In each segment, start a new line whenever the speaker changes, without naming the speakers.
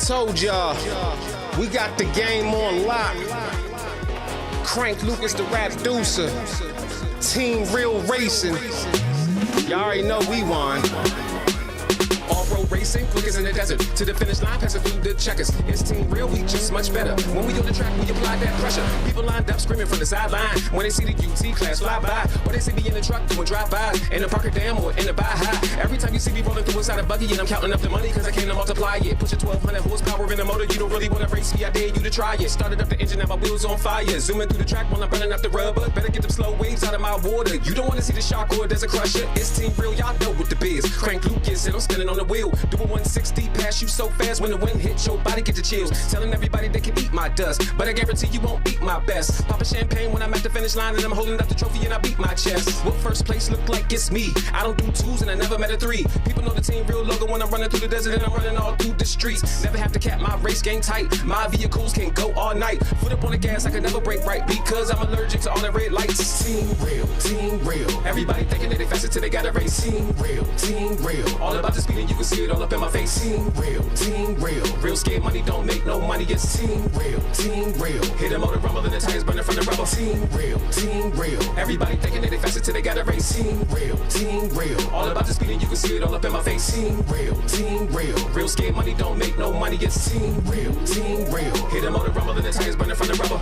told y'all, we got the game on lock. Crank Lucas, the rap deucer. Team Real Racing. Y'all already know we won. Off-road racing, quickest in the desert. To the finish line, passing through the checkers. It's Team Real, we just much better. When we on the track, we apply that pressure. People lined up screaming from the sideline. When they see the UT class fly by, or they see me in the truck doing drive-bys, in the Parker Dam or in the Baja. Every time you see me rolling through inside a buggy, and I'm counting up the money, cause I came to multiply it. Push a 1,200 horsepower in the motor, you don't really wanna race me, I dare you to try it. Started up the engine, now my wheels on fire. Zooming through the track while I'm burning up the rubber. Better get them slow waves out of my water. You don't wanna see the shark or there's a crusher. It's Team Real, y'all know what the biz. Crank Lucas, and I'm spinning on the wheel. Doing 160, pass you so fast when the wind hits your body, get the chills. Telling everybody they can eat my dust, but I guarantee you won't beat my best. Pop a champagne when I'm at the finish line and I'm holding up the trophy and I beat my chest. What first place look like it's me? I don't do twos and I never met a three. People know the Team Real logo when I'm running through the desert and I'm running all through the streets. Never have to cap my race game tight. My vehicles can go all night. Foot up on the gas, I can never break right because I'm allergic to all the red lights. Team Real, Team Real. Everybody thinking that they faster till they got a race. Team Real, Team Real. All about the speed and you can see it all up in my face. Team Real, Team Real. Real scared money don't make no money. It's Team Real, Team Real. Hit a motor rumble and the tires burning from the rubble. Team Real, Team Real. Everybody thinking that they faster till they got a race. Team Real, Team Real. All about the speed and you can see it all up in my face. Team Real, Team Real. Real scared money don't make no money. It's Team Real, Team Real. Hit a motor rumble and the tires burning from the rubble.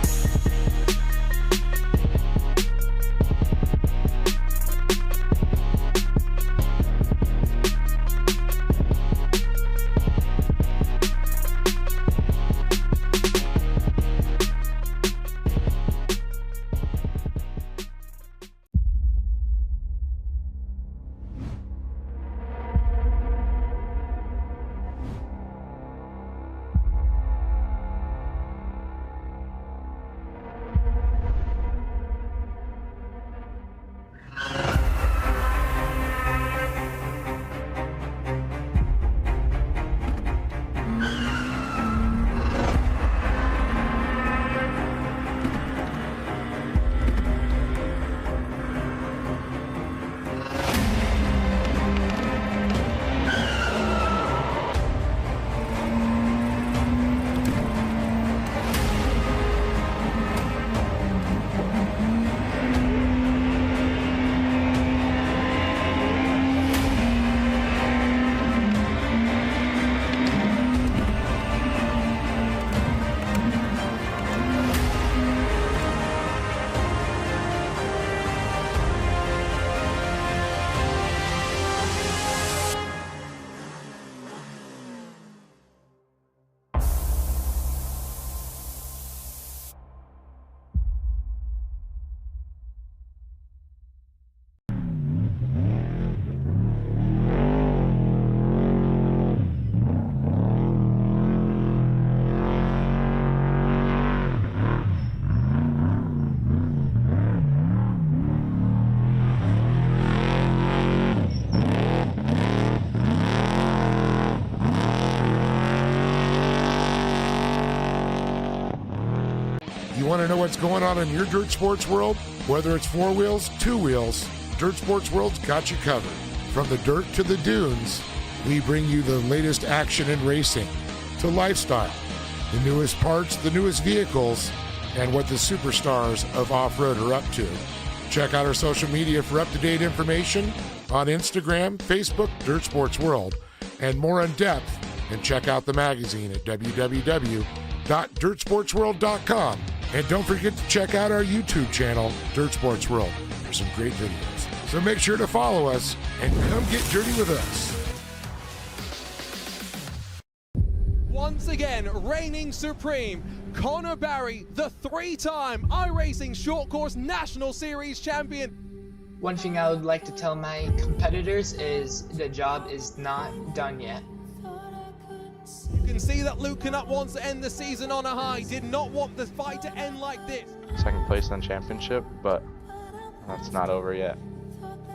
You want to know what's going on in your dirt sports world? Whether it's four wheels, two wheels, Dirt Sports World's got you covered. From the dirt to the dunes, we bring you the latest action in racing, to lifestyle, the newest parts, the newest vehicles, and what the superstars of off-road are up to. Check out our social media for up-to-date information on Instagram, Facebook, Dirt Sports World, and more in depth, and check out the magazine at www.dirtsportsworld.com. And don't forget to check out our YouTube channel, Dirt Sports World, for some great videos. So make sure to follow us and come get dirty with us.
Once again, reigning supreme, Connor Barry, the three-time iRacing Short Course National Series champion.
One thing I would like to tell my competitors is the job is not done yet.
You can see that Luke Canutt wants to end the season on a high, did not want the fight to end like this.
Second place in the championship, but that's not over yet.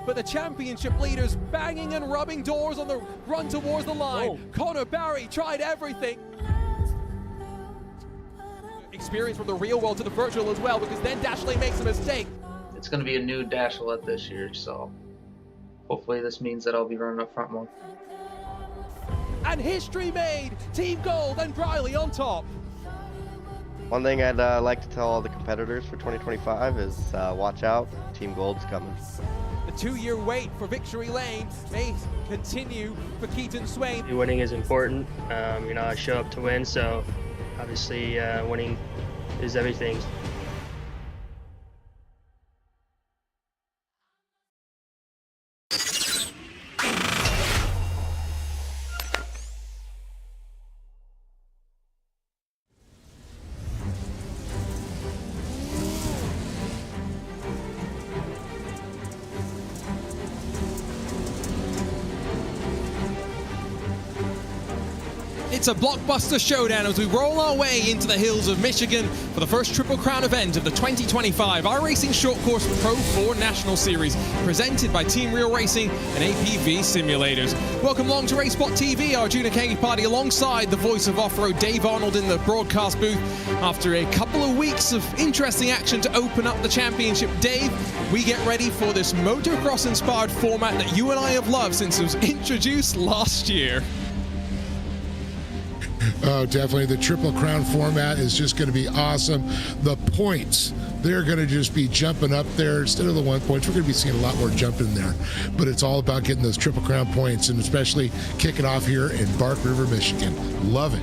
But the championship leaders banging and rubbing doors on the run towards the line. Oh. Connor Barry tried everything. Experience from the real world to the virtual as well, because then Dashley makes a mistake.
It's going to be a new Dashlette this year, so hopefully this means that I'll be running up front more.
and history made. Team Gold and Briley on top.
One thing I'd like to tell all the competitors for 2025 is watch out, Team Gold's coming.
The 2-year wait for victory lane may continue for Keaton Swain.
Winning is important. You know, I show up to win, so obviously winning is everything.
It's a blockbuster showdown as we roll our way into the hills of Michigan for the first Triple Crown event of the 2025 iRacing Short Course Pro 4 National Series, presented by Team Real Racing and APV Simulators. Welcome along to Racebot TV, our junior Kegi party, alongside the voice of off-road Dave Arnold in the broadcast booth. After a couple of weeks of interesting action to open up the championship, Dave, we get ready for this motocross-inspired format that you and I have loved since it was introduced last year.
Oh, definitely. The Triple Crown format is just going to be awesome. The points, they're going to just be jumping up there. Instead of the 1 points, we're going to be seeing a lot more jumping there. But it's all about getting those Triple Crown points, and especially kicking off here in Bark River, Michigan. Love it.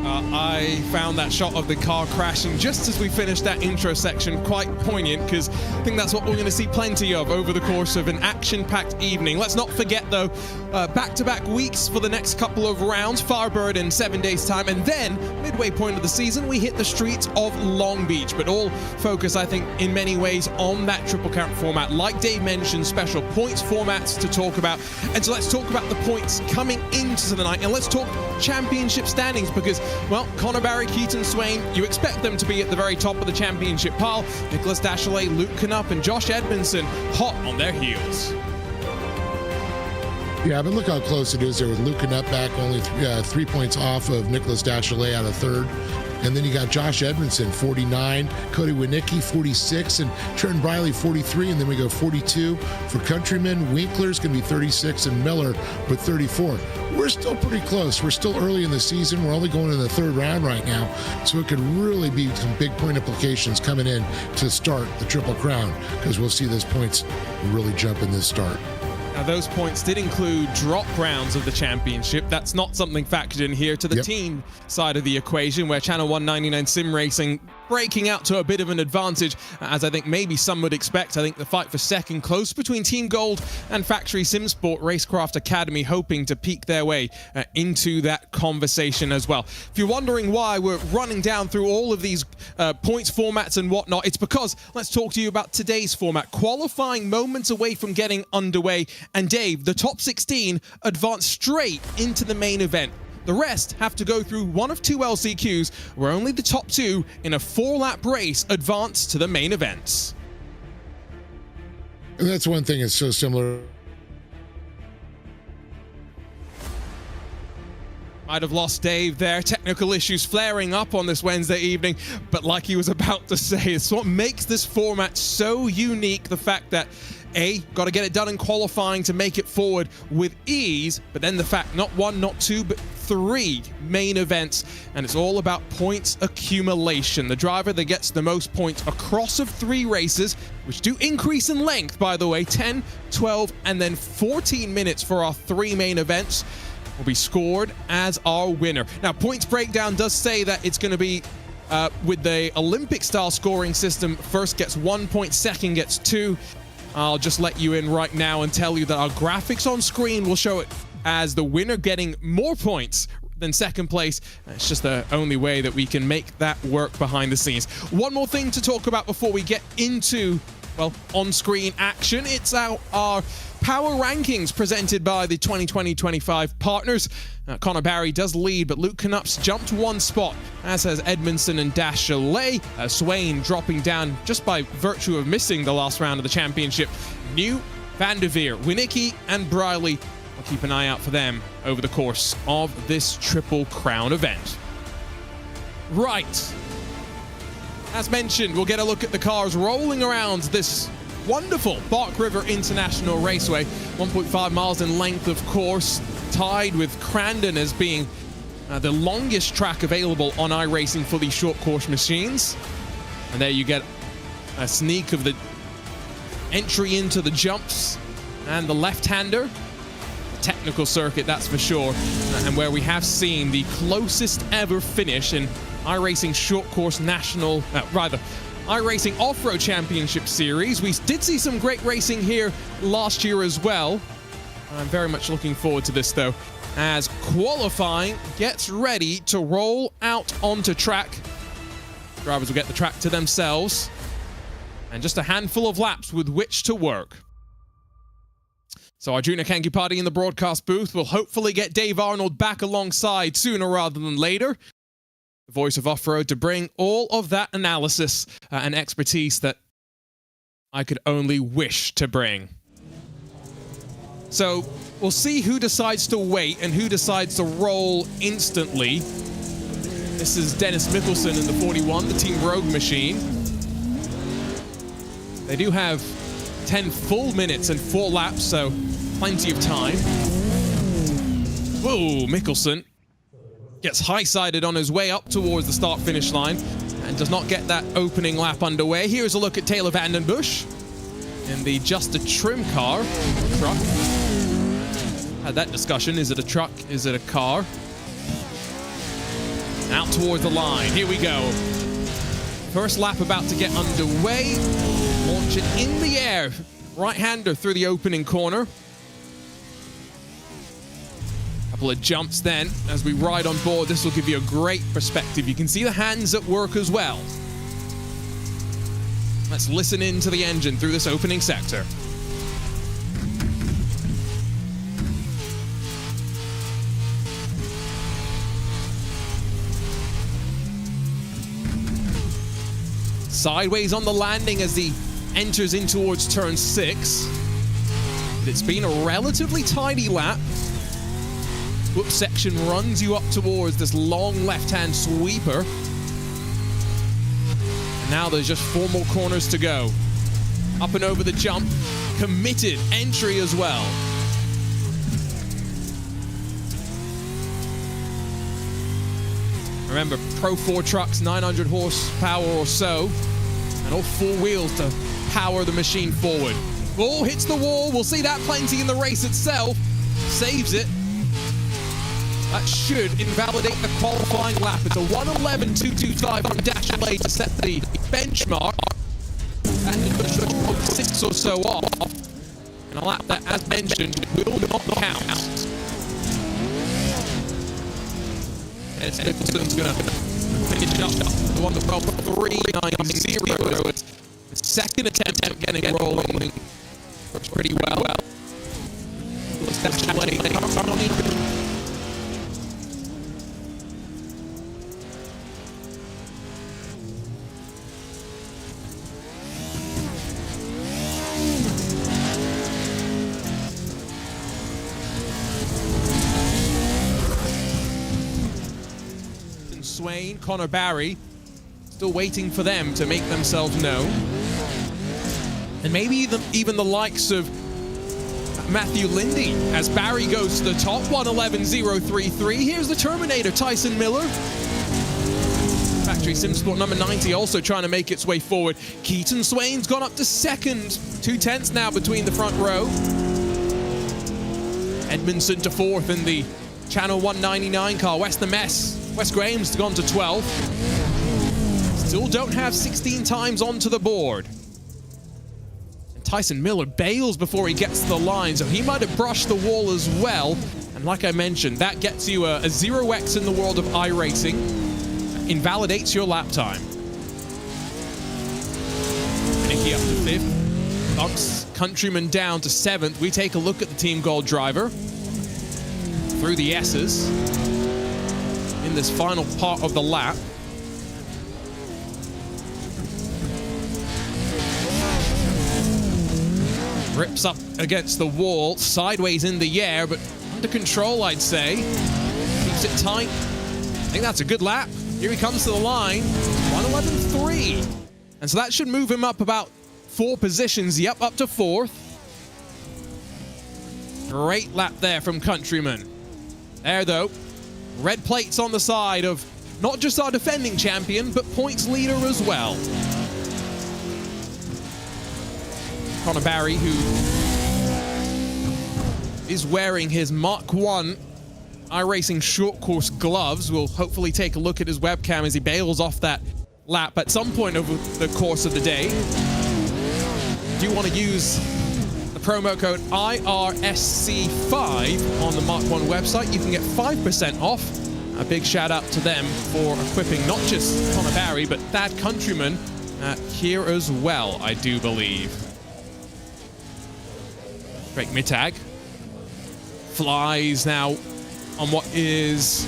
I found that shot of the car crashing just as we finished that intro section quite poignant, because I think that's what we're going to see plenty of over the course of an action-packed evening. Let's not forget, though, back-to-back weeks for the next couple of rounds, Firebird in 7 days' time, and then, midway point of the season, we hit the streets of Long Beach, but all focus, I think, in many ways on that Triple Crown format. Like Dave mentioned, special points formats to talk about, and so let's talk about the points coming into the night, and let's talk championship standings, because, well, Connor Barry, Keaton Swain, you expect them to be at the very top of the championship pile. Nicholas Dachelet, Luke Knupp, and Josh Edmondson hot on their heels.
Yeah, but look how close it is there with Luke Knupp back only 3 points off of Nicholas Dachelet out of third. And then you got Josh Edmondson, 49, Cody Winicki, 46, and Trenton Briley, 43. And then we go 42 for Countryman. Winkler's going to be 36, and Miller with 34. We're still pretty close. We're still early in the season. We're only going in the third round right now. So it could really be some big point implications coming in to start the Triple Crown, because we'll see those points really jump in this start.
Now, those points did include drop rounds of the championship. That's not something factored in here to the team side of the equation, where Channel 199 Sim Racing breaking out to a bit of an advantage, as I think maybe some would expect. I think the fight for second close between Team Gold and Factory Simsport Racecraft Academy, hoping to peek their way into that conversation as well. If you're wondering why we're running down through all of these points formats and whatnot, it's because let's talk to you about today's format. Qualifying moments away from getting underway, and Dave, the top 16 advance straight into the main event. The rest have to go through one of two LCQs, where only the top two in a 4-lap race advance to the main events.
And that's one thing that's so similar.
Might have lost Dave there. Technical issues flaring up on this Wednesday evening. But like he was about to say, it's what makes this format so unique. The fact that got to get it done in qualifying to make it forward with ease, but then the fact not one, not two, but 3 main events, and it's all about points accumulation. The driver that gets the most points across of 3 races, which do increase in length, by the way, 10, 12, and then 14 minutes for our 3 main events, will be scored as our winner. Now, points breakdown does say that it's going to be with the Olympic-style scoring system. First gets 1 point, second gets 2. I'll just let you in right now and tell you that our graphics on screen will show it as the winner getting more points than second place. It's just the only way that we can make that work behind the scenes. One more thing to talk about before we get into, well, on-screen action. It's our power rankings presented by the 2020-25 partners. Connor Barry does lead, but Luke Knupp's jumped 1 spot, as has Edmondson and Dachelet. Swain dropping down just by virtue of missing the last round of the championship. New, Van der Veer, Winicki, and Briley. I'll keep an eye out for them over the course of this Triple Crown event. Right. As mentioned, we'll get a look at the cars rolling around this wonderful Bark River International Raceway. 1.5 miles in length, of course. tied with Crandon as being the longest track available on iRacing for these short course machines. And there you get a sneak of the entry into the jumps and the left-hander. Technical circuit, that's for sure, and where we have seen the closest ever finish in iRacing short course national, iRacing Off-Road Championship Series. We did see some great racing here last year as well. I'm very much looking forward to this though, as qualifying gets ready to roll out onto track. Drivers will get the track to themselves, and just a handful of laps with which to work. So Arjuna Kankipati in the broadcast booth will hopefully get Dave Arnold back alongside sooner rather than later. The voice of off-road to bring all of that analysis and expertise that I could only wish to bring. So we'll see who decides to wait and who decides to roll instantly. This is Dennis Mikkelsen in the 41, the Team Rogue machine. They do have 10 full minutes and 4 laps, so plenty of time. Whoa, Mikkelsen gets high-sided on his way up towards the start-finish line and does not get that opening lap underway. Here's a look at Taylor Vandenbush in the Just a Trim car. Truck. Had that discussion. Is it a truck? Is it a car? Out towards the line. Here we go. First lap about to get underway. Launch it in the air. Right-hander through the opening corner. Couple of jumps then as we ride on board. This will give you a great perspective. You can see the hands at work as well. Let's listen in to the engine through this opening sector. Sideways on the landing as he enters in towards turn 6. It's been a relatively tidy lap. Whoop section runs you up towards this long left-hand sweeper. And now there's just 4 more corners to go. Up and over the jump. Committed entry as well. Remember, Pro 4 trucks, 900 horsepower or so, and all 4 wheels to power the machine forward. Oh, hits the wall. We'll see that plenty in the race itself. Saves it. That should invalidate the qualifying lap. It's a 1:11.225 from Dash LA to set the benchmark. And 6 or so off. And a lap that, as mentioned, will not count. And Nicholson's going to finish up the one that fell 3.90. The second attempt at getting rolling works pretty well. Dash LA. Swain, Connor Barry, still waiting for them to make themselves known. And maybe even the likes of Matthew Lindy as Barry goes to the top, 1:11.033. Here's the Terminator, Tyson Miller. Factory Sim Sport number 90 also trying to make its way forward. Keaton Swain's gone up to second. 2/10 now between the front row. Edmondson to 4th in the Channel 199 car. Wes Graham's gone to 12th. Still don't have 16 times onto the board. And Tyson Miller bails before he gets to the line, so he might have brushed the wall as well. And like I mentioned, that gets you a 0x in the world of iRacing. Invalidates your lap time. Nicky up to 5th. Bumps Countryman down to 7th. We take a look at the Team Gold driver through the S's in this final part of the lap. Rips up against the wall, sideways in the air, but under control, I'd say. Keeps it tight. I think that's a good lap. Here he comes to the line, 1:11.3. And so that should move him up about 4 positions. Yep, up to 4th. Great lap there from Countryman. There, though. Red plates on the side of not just our defending champion, but points leader as well. Connor Barry, who is wearing his Mark 1 iRacing short course gloves, will hopefully take a look at his webcam as he bails off that lap at some point over the course of the day. If you want to use the promo code IRSC5 on the Mark 1 website, you can get 5% off. A big shout out to them for equipping not just Connor Barry, but Thad Countryman here as well, I do believe. Drake Mittag flies now on what is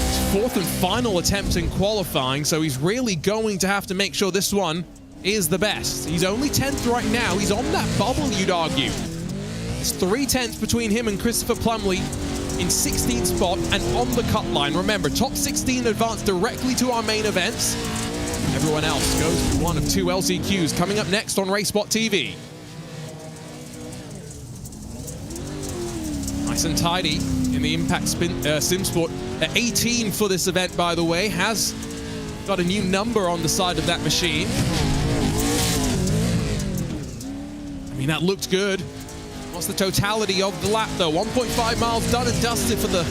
his fourth and final attempt in qualifying, so he's really going to have to make sure this one is the best. He's only 10th right now. He's on that bubble, you'd argue. It's 3 tenths between him and Christopher Plumley in 16th spot and on the cut line. Remember, top 16 advance directly to our main events. Everyone else goes through one of 2 LCQs coming up next on RaceSpot TV. Nice and tidy in the Impact SimSport. 18 for this event, by the way, has got a new number on the side of that machine. I mean, that looked good. What's the totality of the lap, though? 1.5 miles done and dusted for the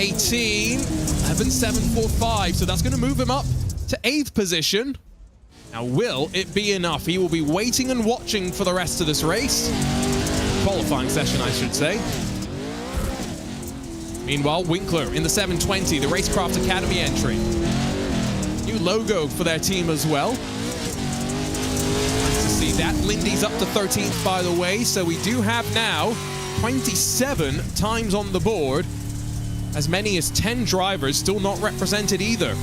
18. 11.745, so that's going to move him up to 8th position. Now, will it be enough? He will be waiting and watching for the rest of this race. Qualifying session, I should say. Meanwhile, Winkler in the 720, the Racecraft Academy entry. New logo for their team as well. Nice to see that. Lindy's up to 13th, by the way, so we do have now 27 times on the board. As many as 10 drivers still not represented either.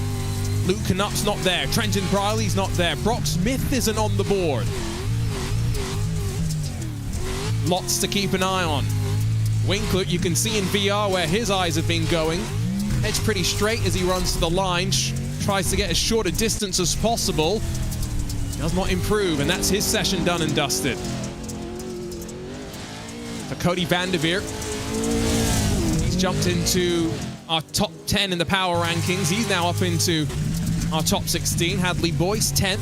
Luke Knup's not there. Trenton Briley's not there. Brock Smith isn't on the board. Lots to keep an eye on. Winkler, you can see in VR where his eyes have been going. Heads pretty straight as he runs to the line. Tries to get as short a distance as possible. Does not improve, and that's his session done and dusted. For Cody Vanderveer, he's jumped into our top 10 in the power rankings. He's now up into our top 16. Hadley Boyce, 10th.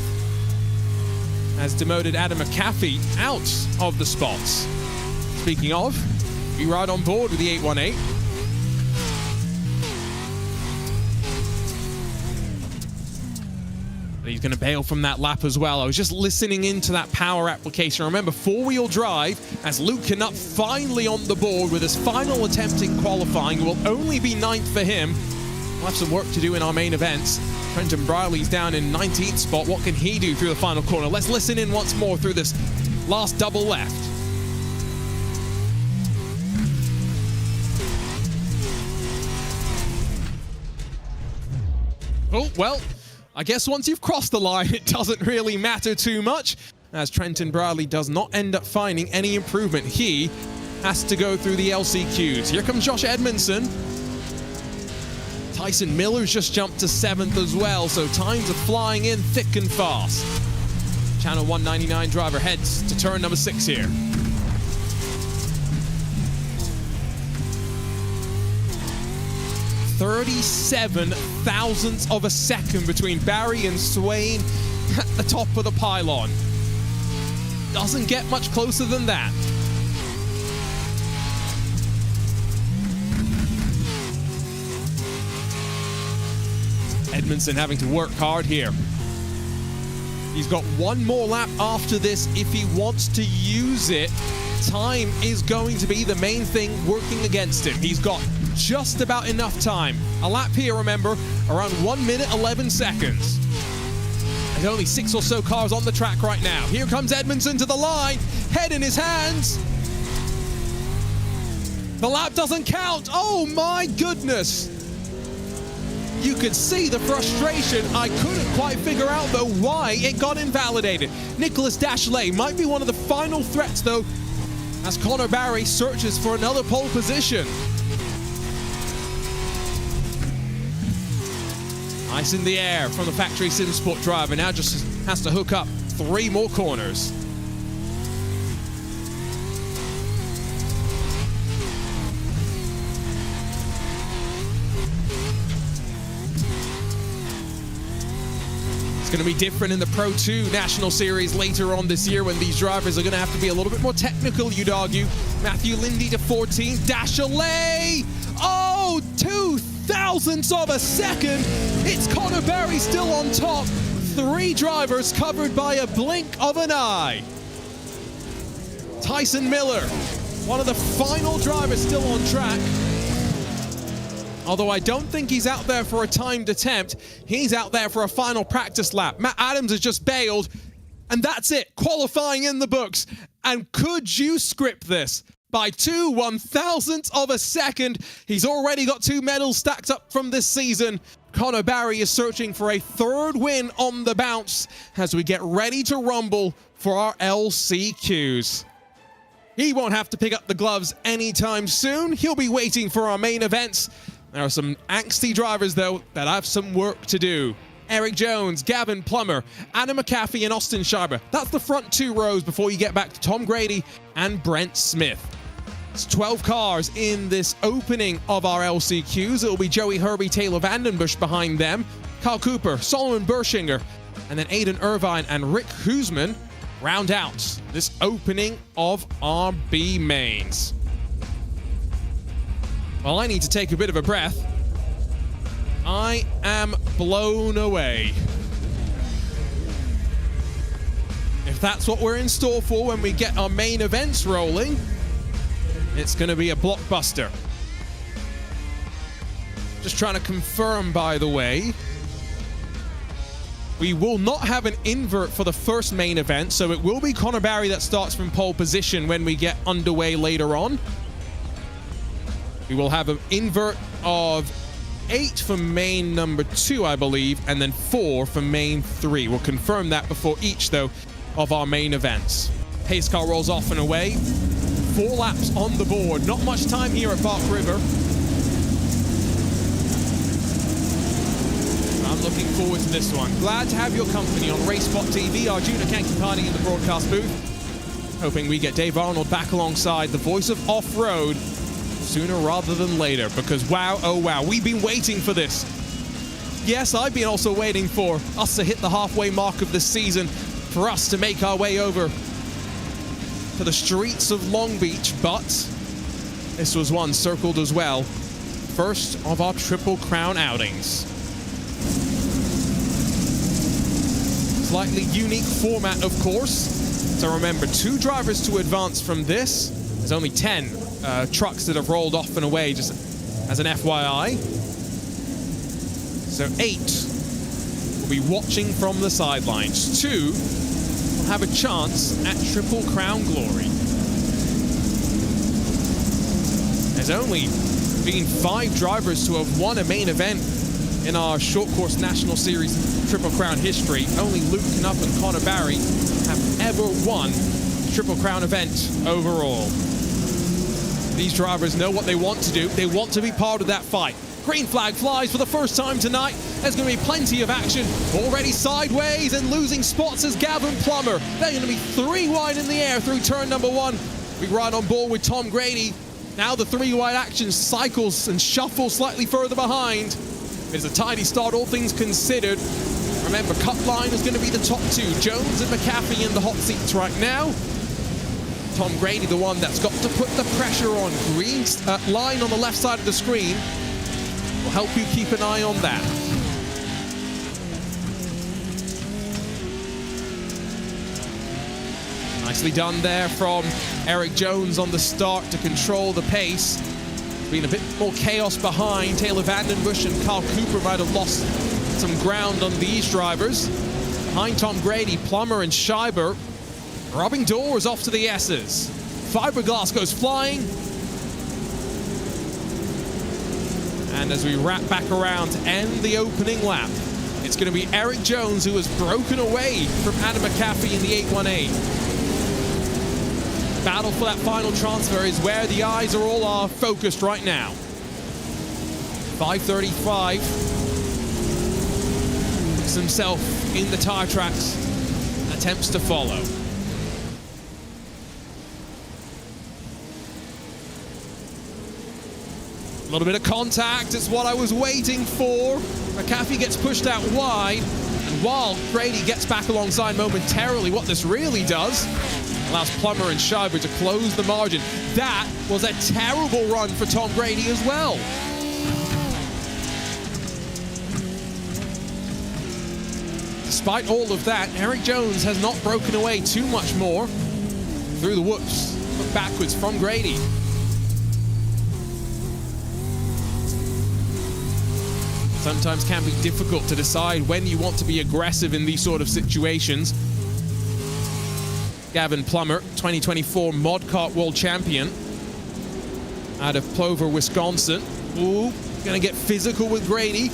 Has demoted Adam McAfee out of the spots. Speaking of, we ride on board with the 818. But he's going to bail from that lap as well. I was just listening into that power application. Remember, 4-wheel drive as Luke Knupp finally on the board with his final attempt in qualifying. It will only be 9th for him. We'll have some work to do in our main events. Trenton Briley's down in 19th spot. What can he do through the final corner? Let's listen in once more through this last double left. Oh, well, I guess once you've crossed the line, it doesn't really matter too much, as Trenton Briley does not end up finding any improvement. He has to go through the LCQs. Here comes Josh Edmondson. Tyson Miller's just jumped to 7th as well, so times are flying in thick and fast. Channel 199 driver heads to turn number 6 here. .37 thousandths of a second between Barry and Swain at the top of the pylon. Doesn't get much closer than that. Edmondson having to work hard here. He's got one more lap after this if he wants to use it. Time is going to be the main thing working against him. He's got just about enough time. A lap here, remember, around 1 minute 11 seconds. There's only 6 or so cars on the track right now. Here comes Edmondson to the line, head in his hands. The lap doesn't count. Oh my goodness. You could see the frustration. I couldn't quite figure out, though, why it got invalidated. Nicholas Dashley might be one of the final threats, though, as Connor Barry searches for another pole position. Nice in the air from the factory SimSport driver. Now just has to hook up 3 more corners. It's going to be different in the Pro 2 National Series later on this year when these drivers are going to have to be a little bit more technical, you'd argue. Matthew Lindy to 14, Dashley! Oh, 0.02 of a second. It's Connor Berry still on top. 3 drivers covered by a blink of an eye. Tyson Miller, one of the final drivers still on track. Although I don't think he's out there for a timed attempt. He's out there for a final practice lap. Matt Adams has just bailed, and that's it. Qualifying in the books. And could you script this? By 2/1000th of a second, he's already got 2 medals stacked up from this season. Connor Barry is searching for a 3rd win on the bounce as we get ready to rumble for our LCQs. He won't have to pick up the gloves anytime soon. He'll be waiting for our main events. There are some angsty drivers, though, that have some work to do. Eric Jones, Gavin Plummer, Adam McAfee, and Austin Schreiber. That's the front 2 rows before you get back to Tom Grady and Brent Smith. It's 12 cars in this opening of our LCQs. It'll be Joey Herbie, Taylor Vandenbush behind them, Kyle Cooper, Solomon Bershinger, and then Aiden Irvine and Rick Husman round out this opening of our B mains. Well, I need to take a bit of a breath. I am blown away. If that's what we're in store for when we get our main events rolling, it's going to be a blockbuster. Just trying to confirm, by the way, we will not have an invert for the first main event, so it will be Connor Barry that starts from pole position when we get underway later on. We will have an invert of 8 for main number 2, I believe, and then 4 for main 3. We'll confirm that before each, though, of our main events. Pace car rolls off and away. 4 laps on the board. Not much time here at Bark River. I'm looking forward to this one. Glad to have your company on RaceSpot TV. Arjuna Kankipani in the broadcast booth. Hoping we get Dave Arnold back alongside the voice of off-road sooner rather than later, because wow, oh wow, we've been waiting for this. Yes, I've been also waiting for us to hit the halfway mark of this season, for us to make our way over to the streets of Long Beach, but this was one circled as well. First of our Triple Crown outings. Slightly unique format, of course. So remember, 2 drivers to advance from this. There's only 10 trucks that have rolled off and away, just as an FYI. So 8 will be watching from the sidelines. 2 will have a chance at Triple Crown glory. There's only been 5 drivers to have won a main event in our short course National Series Triple Crown history. Only Luke Knupp and Connor Barry have ever won a Triple Crown event overall. These drivers know what they want to do. They want to be part of that fight. Green flag flies for the first time tonight. There's going to be plenty of action. Already sideways and losing spots as Gavin Plummer. They're going to be 3 wide in the air through turn number 1. We ride on board with Tom Grady. Now the 3 wide action cycles and shuffles slightly further behind. It's a tidy start, all things considered. Remember, cut line is going to be the top 2. Jones and McAfee in the hot seats right now. Tom Grady, the one that's got to put the pressure on. Green line on the left side of the screen will help you keep an eye on that. Nicely done there from Eric Jones on the start to control the pace. Been a bit more chaos behind. Taylor Vandenbush and Kyle Cooper might have lost some ground on these drivers. Behind Tom Grady, Plummer and Schreiber rubbing doors off to the S's. Fiberglass goes flying. And as we wrap back around to end the opening lap, it's going to be Eric Jones who has broken away from Adam McAfee in the 818. Battle for that final transfer is where the eyes are all focused right now. 5:35. Puts himself in the tire tracks, attempts to follow. A little bit of contact, it's what I was waiting for. McAfee gets pushed out wide. And while Grady gets back alongside momentarily, what this really does allows Plummer and Scheiber to close the margin. That was a terrible run for Tom Grady as well. Despite all of that, Eric Jones has not broken away too much more through the whoops, but backwards from Grady. Sometimes can be difficult to decide when you want to be aggressive in these sort of situations. Gavin Plummer, 2024 Mod Kart World Champion out of Plover, Wisconsin. Ooh, gonna get physical with Grady.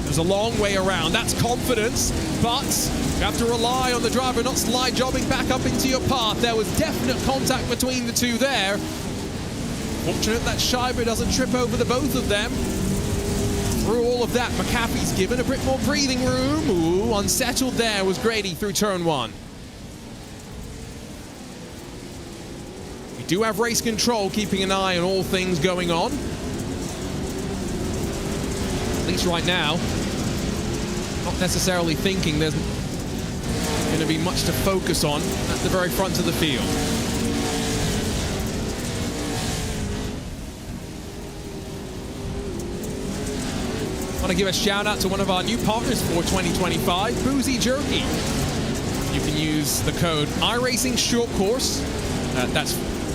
There's a long way around. That's confidence, but you have to rely on the driver not slide jobbing back up into your path. There was definite contact between the two there. Fortunate that Scheiber doesn't trip over the both of them. Through all of that, McAfee's given a bit more breathing room. Ooh, unsettled there was Grady through turn one. We do have race control keeping an eye on all things going on. At least right now. Not necessarily thinking there's going to be much to focus on at the very front of the field. I want to give a shout out to one of our new partners for 2025, Boozy Jerky. You can use the code iRacing Short Course. That's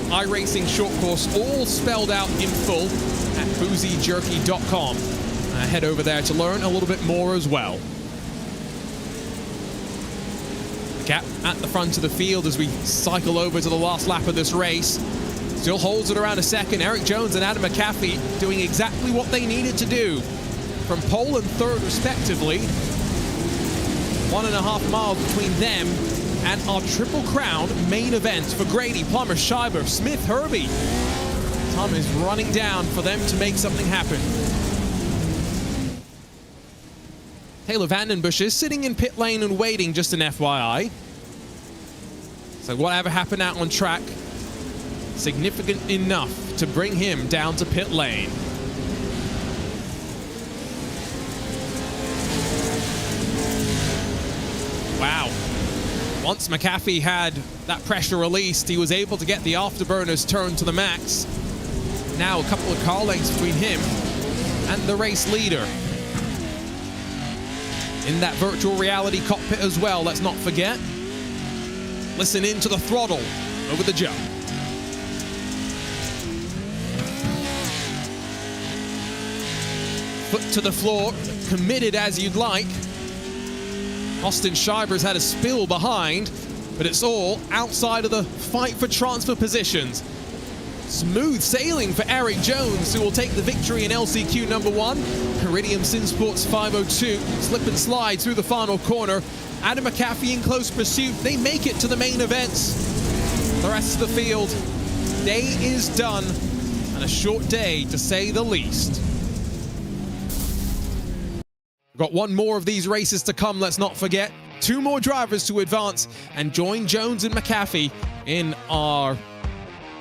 iRacing Short Course, all spelled out in full at boozyjerky.com. Head over there to learn a little bit more as well. Gap at the front of the field as we cycle over to the last lap of this race. Still holds it around a second. Eric Jones and Adam McAfee doing exactly what they needed to do. From pole and third respectively. 1.5 miles between them and our Triple Crown main event for Grady, Plummer, Scheiber, Smith, Herbie. Time is running down for them to make something happen. Taylor Vandenbush is sitting in pit lane and waiting, just an FYI. So whatever happened out on track, significant enough to bring him down to pit lane. Wow. Once McAfee had that pressure released, he was able to get the afterburners turned to the max. Now a couple of car lengths between him and the race leader. In that virtual reality cockpit as well, let's not forget. Listen in to the throttle over the jump. Foot to the floor, committed as you'd like. Austin Scheiber's had a spill behind, but it's all outside of the fight for transfer positions. Smooth sailing for Eric Jones, who will take the victory in LCQ number 1. Iridium Synsports 502, slip and slide through the final corner. Adam McAfee in close pursuit. They make it to the main events. The rest of the field, day is done, and a short day to say the least. We've got one more of these races to come, let's not forget. 2 more drivers to advance and join Jones and McAfee in our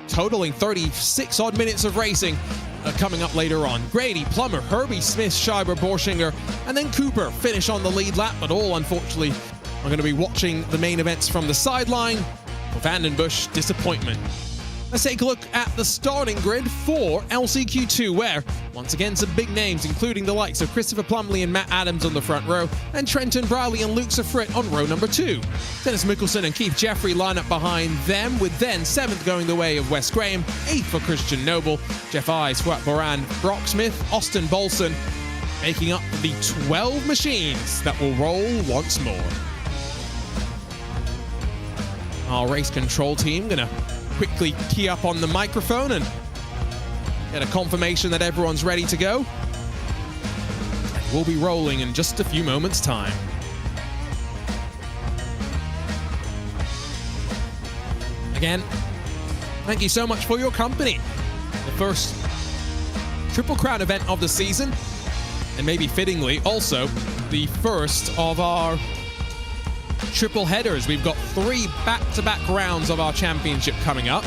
totaling 36 odd minutes of racing coming up later on. Grady, Plummer, Herbie, Smith, Scheiber, Borschinger, and then Cooper finish on the lead lap, but all unfortunately are going to be watching the main events from the sideline. For Vandenbush, disappointment. Let's take a look at the starting grid for LCQ2, where, once again, some big names, including the likes of Christopher Plumley and Matt Adams on the front row, and Trenton Briley and Luke Sofrit on row number 2. Dennis Mickelson and Keith Jeffrey line up behind them, with then 7th going the way of Wes Graham, 8th for Christian Noble, Jeff Ives, Fuat Boran, Brock Smith, Austin Bolson, making up the 12 machines that will roll once more. Our race control team gonna quickly key up on the microphone and get a confirmation that everyone's ready to go. And we'll be rolling in just a few moments' time. Again, thank you so much for your company. The first Triple Crown event of the season, and maybe fittingly also the first of our triple headers. We've got 3 back-to-back rounds of our championship coming up.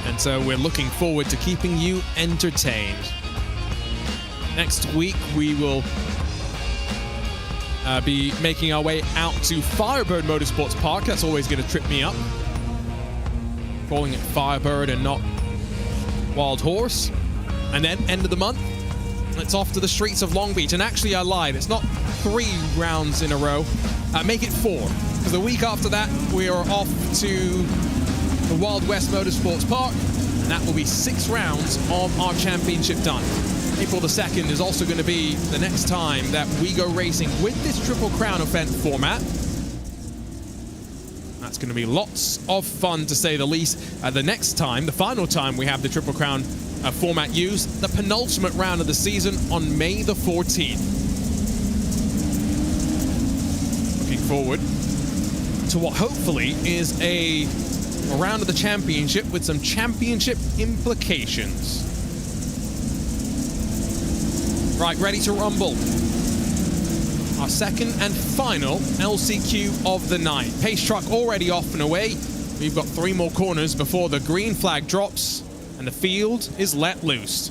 And so we're looking forward to keeping you entertained. Next week, we will be making our way out to Firebird Motorsports Park. That's always going to trip me up. Calling it Firebird and not Wild Horse. And then, end of the month, it's off to the streets of Long Beach. And actually, I lied. It's not 3 rounds in a row. Make it 4. Because the week after that, we are off to the Wild West Motorsports Park. And that will be 6 rounds of our championship done. April the 2nd is also going to be the next time that we go racing with this Triple Crown event format. That's going to be lots of fun, to say the least. The next time, the final time we have the Triple Crown format used, the penultimate round of the season on May the 14th. Looking forward to what hopefully is a round of the championship with some championship implications. Right, ready to rumble. Our second and final LCQ of the night. Pace truck already off and away. We've got 3 more corners before the green flag drops and the field is let loose.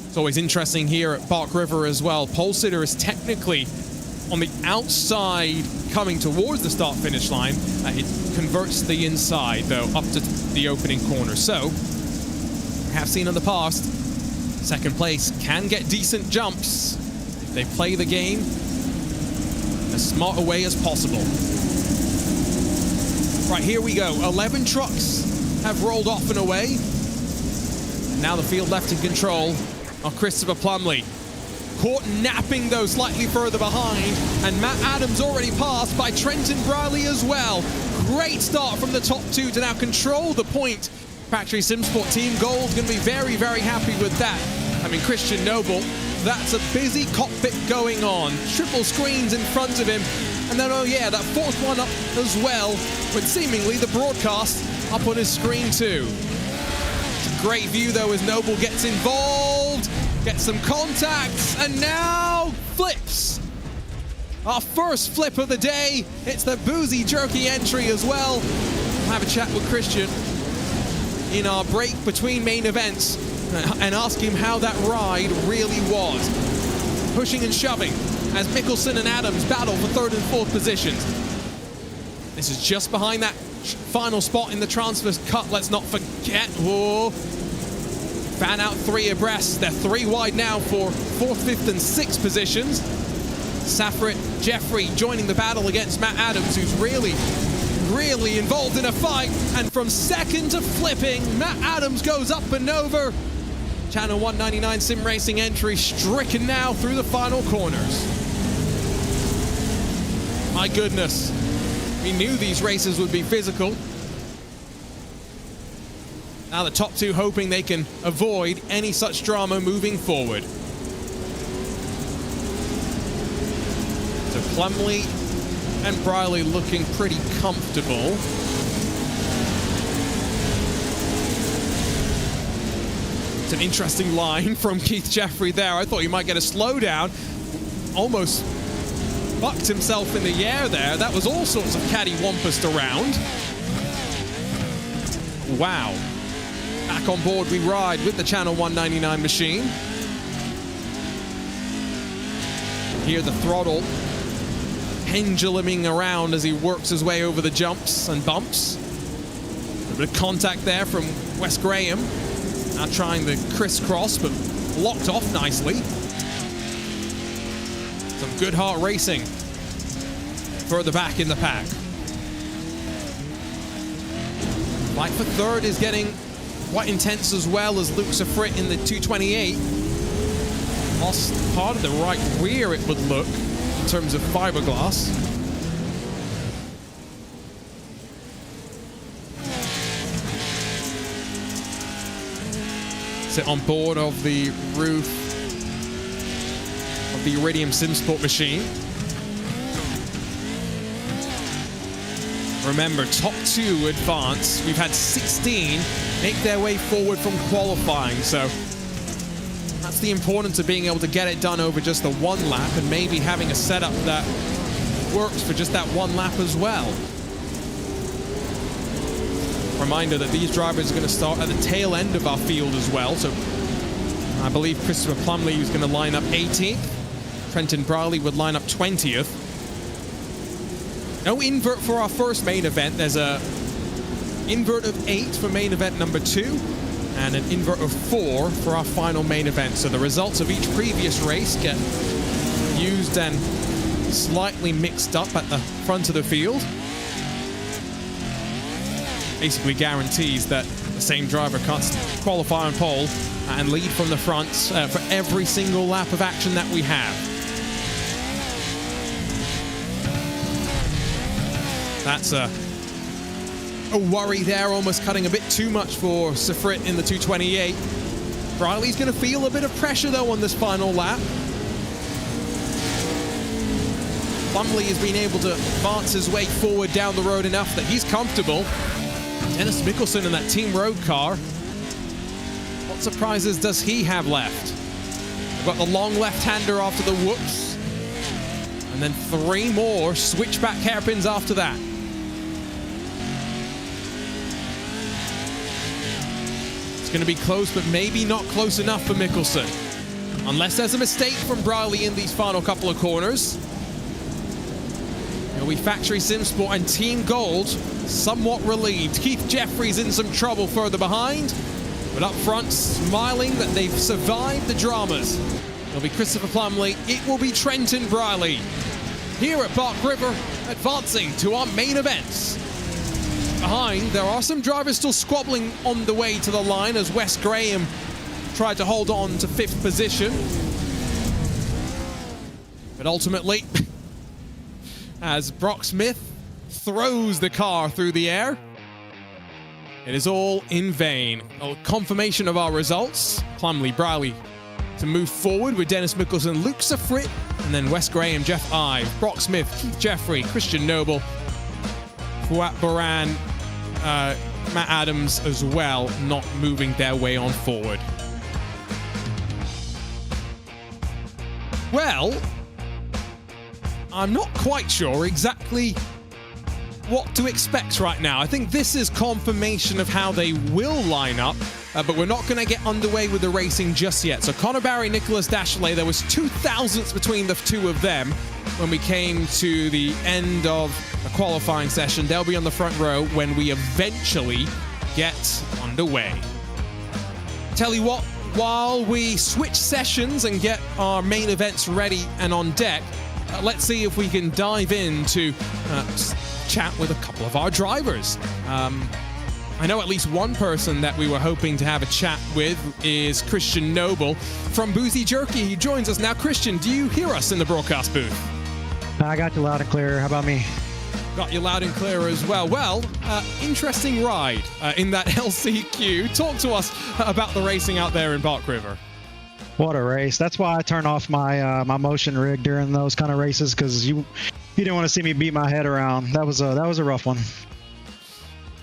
It's always interesting here at Bark River as well. Pole sitter is technically on the outside coming towards the start-finish line. It converts to the inside, though, up to the opening corner. So, we have seen in the past, second place can get decent jumps if they play the game as smart a way as possible. Right, here we go. 11 trucks have rolled off and away. Now the field left in control of Christopher Plumley. Caught napping, though, slightly further behind. And Matt Adams already passed by Trenton Briley as well. Great start from the top 2 to now control the point. Factory Simsport Team Gold going to be very, very happy with that. I mean, Christian Noble, that's a busy cockpit going on. Triple screens in front of him. And then, oh yeah, that 4th one up as well, with seemingly the broadcast up on his screen too. It's a great view, though, as Noble gets involved, gets some contacts, and now flips. Our first flip of the day. It's the boozy jerky entry as well. We'll have a chat with Christian in our break between main events and ask him how that ride really was. Pushing and shoving as Mickelson and Adams battle for 3rd and 4th positions. This is just behind that final spot in the transfers cut. Let's not forget. Whoa. Fan out 3 abreast. They're 3 wide now for 4th, 5th, and 6th positions. Safrit Jeffrey joining the battle against Matt Adams, who's really involved in a fight. And from 2nd to flipping, Matt Adams goes up and over. Channel 199 Sim Racing entry stricken now through the final corners. My goodness. We knew these races would be physical. Now the top 2 hoping they can avoid any such drama moving forward. So Plumley and Briley looking pretty comfortable. It's an interesting line from Keith Jeffrey there. I thought he might get a slowdown. Almost bucked himself in the air there. That was all sorts of cattywampus around. Wow. Back on board we ride with the Channel 199 machine. Hear the throttle penduluming around as he works his way over the jumps and bumps. A bit of contact there from Wes Graham. Now trying the crisscross, but locked off nicely. Some good heart racing further back in the pack. Fight for 3rd is getting quite intense as well, as Luke Safrit in the 228 lost part of the right rear, it would look, in terms of fiberglass. Sit on board of the roof of the Iridium Simsport machine. Remember, top 2 advance. We've had 16 make their way forward from qualifying, so that's the importance of being able to get it done over just the 1 lap and maybe having a setup that works for just that 1 lap as well. Reminder that these drivers are going to start at the tail end of our field as well, so I believe Christopher Plumley was going to line up 18th. Trenton Briley would line up 20th. No invert for our first main event. There's a invert of 8 for main event number 2 and an invert of 4 for our final main event. So the results of each previous race get used and slightly mixed up at the front of the field. Basically guarantees that the same driver can't qualify on pole and lead from the front for every single lap of action that we have. That's a worry there, almost cutting a bit too much for Sifrit in the 228. Briley's going to feel a bit of pressure, though, on this final lap. Plumley has been able to advance his way forward down the road enough that he's comfortable. Dennis Mickelson in that team road car. What surprises does he have left? We've got the long left-hander after the whoops. And then 3 more switchback hairpins after that. Going to be close, but maybe not close enough for Mickelson. Unless there's a mistake from Briley in these final couple of corners. It'll be Factory Simsport and Team Gold somewhat relieved. Keith Jeffries in some trouble further behind, but up front smiling that they've survived the dramas. It'll be Christopher Plumley. It will be Trenton Briley. Here at Bark River, advancing to our main events. Behind, there are some drivers still squabbling on the way to the line as Wes Graham tried to hold on to 5th position. But ultimately, as Brock Smith throws the car through the air, it is all in vain. A confirmation of our results. Plumley, Briley to move forward with Dennis Mickelson, Luke Sifrit, and then Wes Graham, Jeff Ive, Brock Smith, Keith Jeffrey, Christian Noble, Fouad Baran, Matt Adams as well, not moving their way on forward. Well, I'm not quite sure exactly what to expect right now. I think this is confirmation of how they will line up, but we're not going to get underway with the racing just yet. So Connor Barry, Nicholas Dashley, there was 2 thousandths between the 2 of them when we came to the end of a qualifying session. They'll be on the front row when we eventually get underway. Tell you what, while we switch sessions and get our main events ready and on deck, let's see if we can dive into chat with a couple of our drivers. I know at least one person that we were hoping to have a chat with is Christian Noble from Boozy Jerky. He joins us now. Christian, do you hear us in the broadcast booth?
I got you loud and clear. How about me?
Got you loud and clear as well. Well, interesting ride in that LCQ. Talk to us about the racing out there in Bark River.
What a race. That's why I turn off my my motion rig during those kind of races, because you didn't want to see me beat my head around. That was a rough one.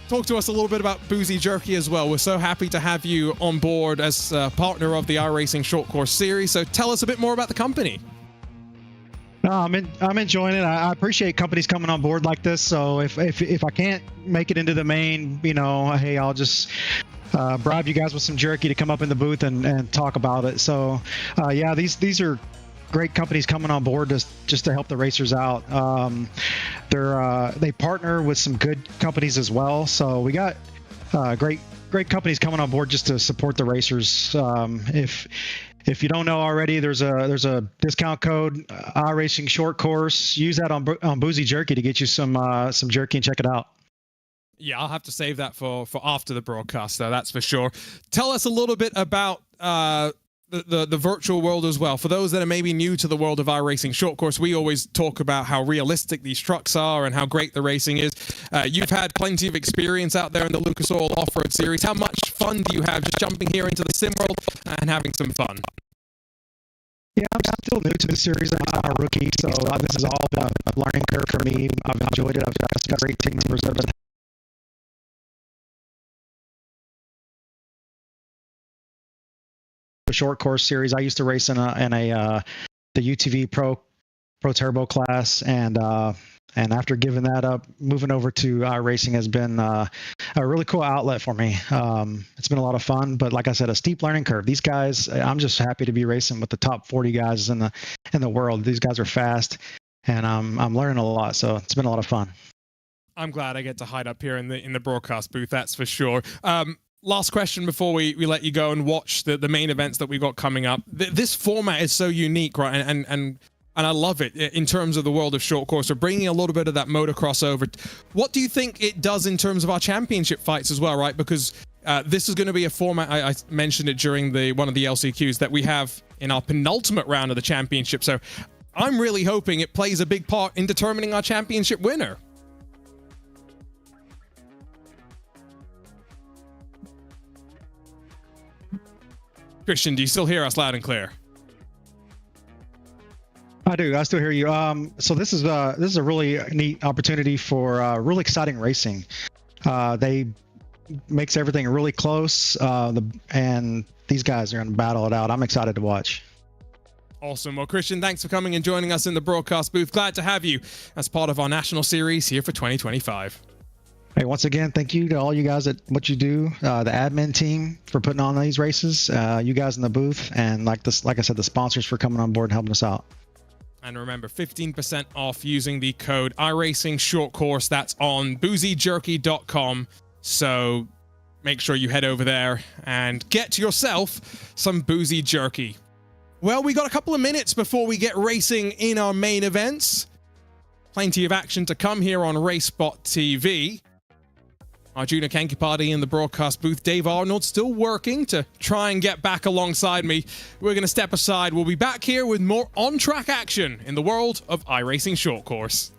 Talk to us a little bit about Boozy Jerky as well. We're so happy to have you on board as a partner of the iRacing Short Course Series. So tell us a bit more about the company.
No, I'm enjoying it. I appreciate companies coming on board like this. So if I can't make it into the main, hey, I'll just bribe you guys with some jerky to come up in the booth and talk about it. So yeah, these are great companies coming on board just to help the racers out. They partner with some good companies as well. So we got great companies coming on board just to support the racers. If you don't know already, there's a discount code, iRacing Short Course. Use that on Boozy Jerky to get you some jerky and check it out.
Yeah, I'll have to save that for after the broadcast, though, that's for sure. Tell us a little bit about the virtual world as well. For those that are maybe new to the world of iRacing Short Course, we always talk about how realistic these trucks are and how great the racing is. You've had plenty of experience out there in the Lucas Oil Off-Road Series. How much fun do you have just jumping here into the sim world and having some fun?
Yeah, I'm still new to the series. I'm a rookie, so this is all a learning curve for me. I've enjoyed it. I've got some great team members that have been the Short Course Series. I used to race in the UTV Pro Turbo class, and And after giving that up, moving over to iRacing has been a really cool outlet for me. It's been a lot of fun, but like I said, a steep learning curve. These guys, I'm just happy to be racing with the top 40 guys in the world. These guys are fast, and I'm learning a lot. So it's been a lot of fun.
I'm glad I get to hide up here in the broadcast booth. That's for sure. Last question before we let you go and watch the main events that we've got coming up. This format is so unique, right? And I love it in terms of the world of short course. We're bringing a little bit of that motocross over. What do you think it does in terms of our championship fights as well, right? Because this is going to be a format, I mentioned it during one of the LCQs, that we have in our penultimate round of the championship. So I'm really hoping it plays a big part in determining our championship winner. Christian, do you still hear us loud and clear?
I do. I still hear you. So this is a really neat opportunity for really exciting racing. They makes everything really close, and these guys are going to battle it out. I'm excited to watch.
Awesome. Well, Christian, thanks for coming and joining us in the broadcast booth. Glad to have you as part of our national series here for 2025.
Hey, once again, thank you to all you guys at what you do, the admin team for putting on these races, you guys in the booth, and like I said, the sponsors for coming on board and helping us out.
And remember, 15% off using the code iRacing Short Course. That's on boozyjerky.com. So make sure you head over there and get yourself some boozy jerky. Well, we got a couple of minutes before we get racing in our main events. Plenty of action to come here on RaceSpot TV. Arjuna Kankipati in the broadcast booth. Dave Arnold still working to try and get back alongside me. We're going to step aside. We'll be back here with more on-track action in the world of iRacing Short Course.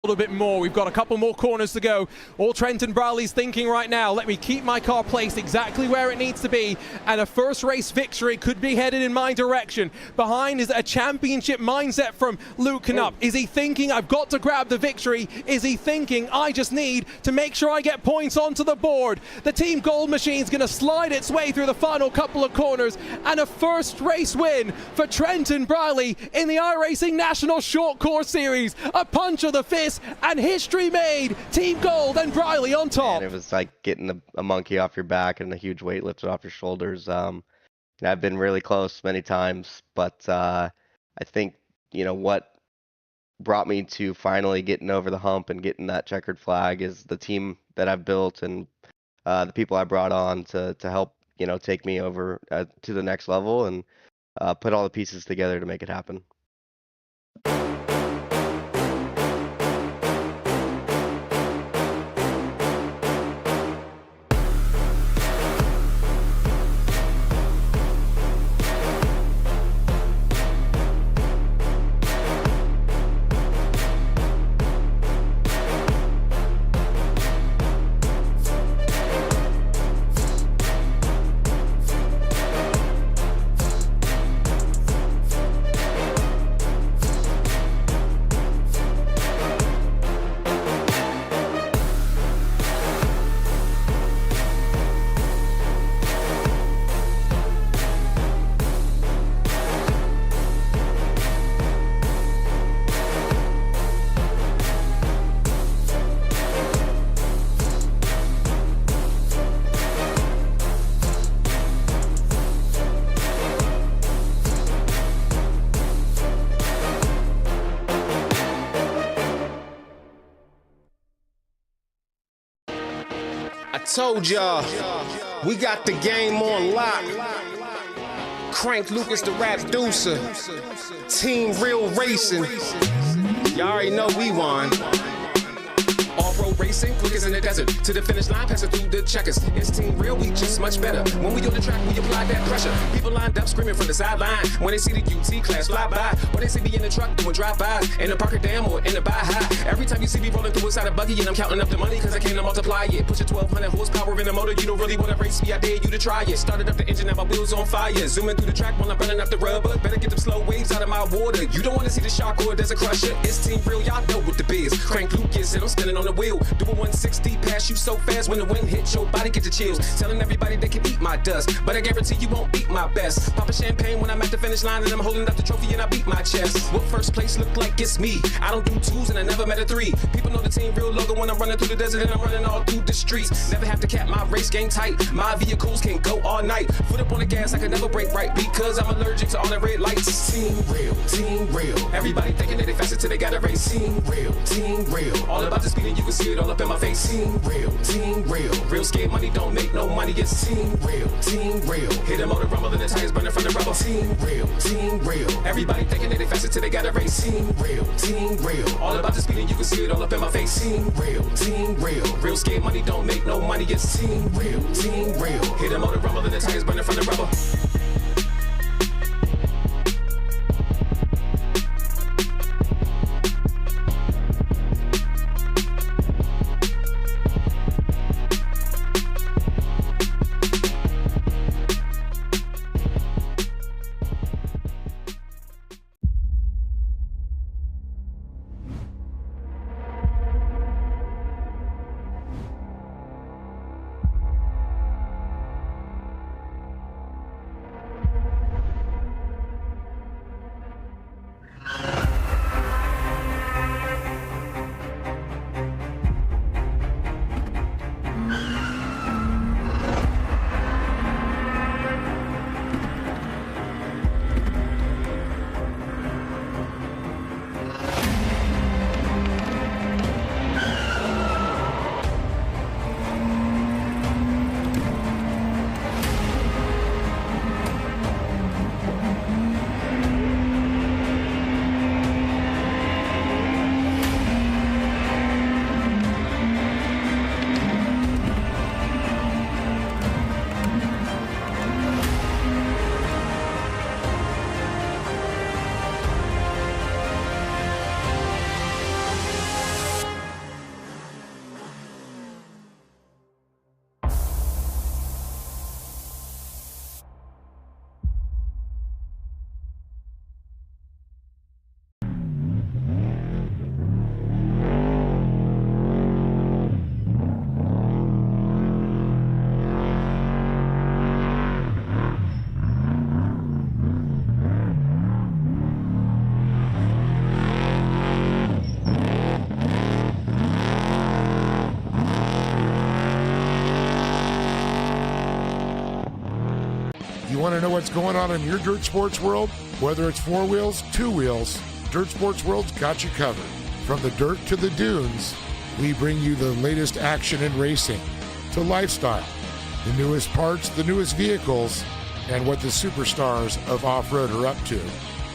A little bit more. We've got a couple more corners to go. All Trenton Briley's thinking right now, let me keep my car placed exactly where it needs to be, and a first race victory could be headed in my direction. Behind is a championship mindset from Luke Knupp. Is he thinking, I've got to grab the victory? Is he thinking, I just need to make sure I get points onto the board? The Team Gold Machine's going to slide its way through the final couple of corners, and a first race win for Trenton Briley in the iRacing National Short Course Series. A punch of the fist, and history made. Team Gold and Briley on top.
And it was like getting a monkey off your back and a huge weight lifted off your shoulders. I've been really close many times, but I think, what brought me to finally getting over the hump and getting that checkered flag is the team that I've built and the people I brought on to help, take me over to the next level and put all the pieces together to make it happen.
Told y'all, we got the game on lock. Crank Lucas the rap deucer. Team Real Racing. Y'all already know we won. Off-road racing, quickest in the desert. To the finish line, passing through the checkers. It's Team Real, we just much better. When we on the track, we apply that pressure. People lined up screaming from the sideline. When they see the UT class fly by, or they see me in the truck doing drive-bys, in the Parker Dam or in the Baja. Every time you see me rolling through inside a buggy, and I'm counting up the money cause I came to multiply it. Push a 1200 horsepower in the motor, you don't really want to race me, I dare you to try it. Started up the engine, now my wheels on fire. Zooming through the track while I'm burning up the rubber. Better get them slow waves out of my water. You don't want to see the shark or there's a crusher. It's Team Real, y'all know what the biz. Crank Lucas and I'm spinning on the wheel. Doing 160, pass you so fast when the wind hits your body, get the chills. Telling everybody they can eat my my dust. But I guarantee you won't beat my best. Pop a champagne when I'm at the finish line and I'm holding up the trophy and I beat my chest. What first place look like it's me? I don't do twos and I never met a three. People know the team real logo when I'm running through the desert and I'm running all through the streets. Never have to cap my race game tight. My vehicles can go all night. Foot up on the gas, I can never break right because I'm allergic to all the red lights. Team real, team real. Everybody thinking that they faster till they got a race. Team real, team real. All about the speed and you can see it all up in my face. Team real, team real. Real scared money don't make no money. It's team real, team real. Hit them on the rumble and the tires burning from the rubber. Team real, team real. Everybody thinking that they faster till they got a race. Team real, team real. All about the speed and you can see it all up in my face. Team real, team real. Real scared money don't make no money. It's team real, team real. Hit them on the rumble and the tires burning from the rubber.
You want to know what's going on in your dirt sports world? Whether it's four wheels, two wheels, Dirt Sports World's got you covered. From the dirt to the dunes, we bring you the latest action in racing, to lifestyle, the newest parts, the newest vehicles, and what the superstars of off-road are up to.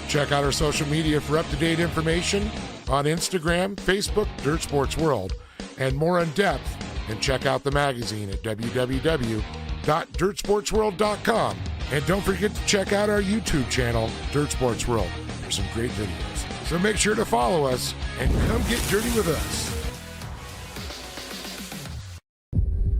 Check out our social media for up-to-date information on Instagram, Facebook, Dirt Sports World, and more in depth, and check out the magazine at www.dirtsportsworld.com. And don't forget to check out our YouTube channel, Dirt Sports World, for some great videos. So make sure to follow us and come get dirty with us.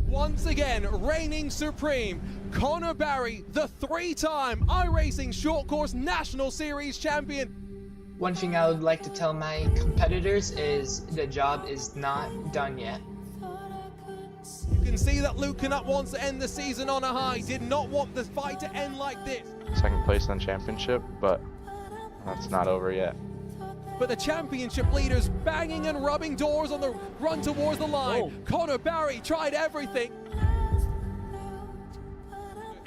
Once again, reigning supreme, Connor Barry, the three-time iRacing Short Course National Series champion.
One thing I would like to tell my competitors is the job is not done yet.
You can see that Luke Canutt wants to end the season on a high, did not want the fight to end like this.
Second place in the championship, but that's not over yet.
But the championship leaders banging and rubbing doors on the run towards the line. Whoa. Connor Barry tried everything.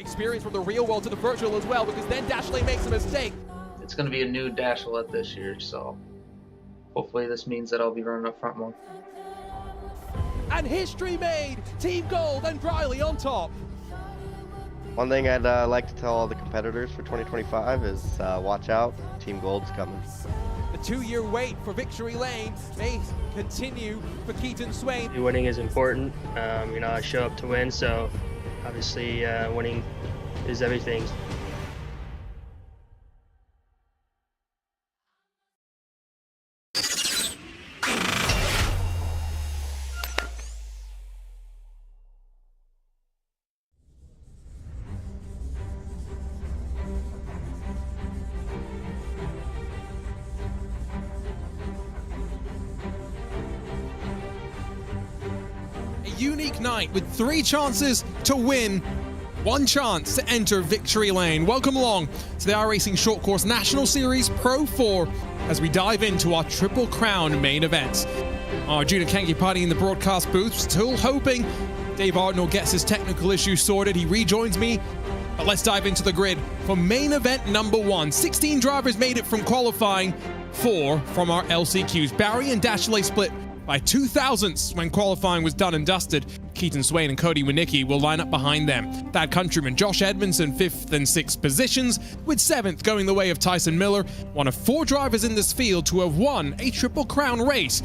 Experience from the real world to the virtual as well, because then Dashley makes a mistake.
It's going to be a new Dashlette this year, so hopefully this means that I'll be running up front more.
And history made! Team Gold and Briley on top.
One thing I'd like to tell all the competitors for 2025 is watch out, Team Gold's coming.
The 2-year wait for Victory Lane may continue for Keaton Swain.
Winning is important. You know, I show up to win, so obviously winning is everything.
Unique night with 3 chances to win one chance to enter victory lane. Welcome along to the iRacing Short Course National Series Pro 4 as we dive into our Triple Crown main event. Our Junior Kangi party in the broadcast booth, still hoping Dave Ardenall gets his technical issue sorted. He rejoins me, but let's dive into the grid for main event number 1. 16 drivers made it from qualifying, 4 from our LCQs. Barry and Dashley split by 2 thousandths when qualifying was done and dusted. Keaton Swain and Cody Winicki will line up behind them. Thad Countryman, Josh Edmondson, 5th and 6th positions, with 7th going the way of Tyson Miller, one of 4 drivers in this field to have won a Triple Crown race,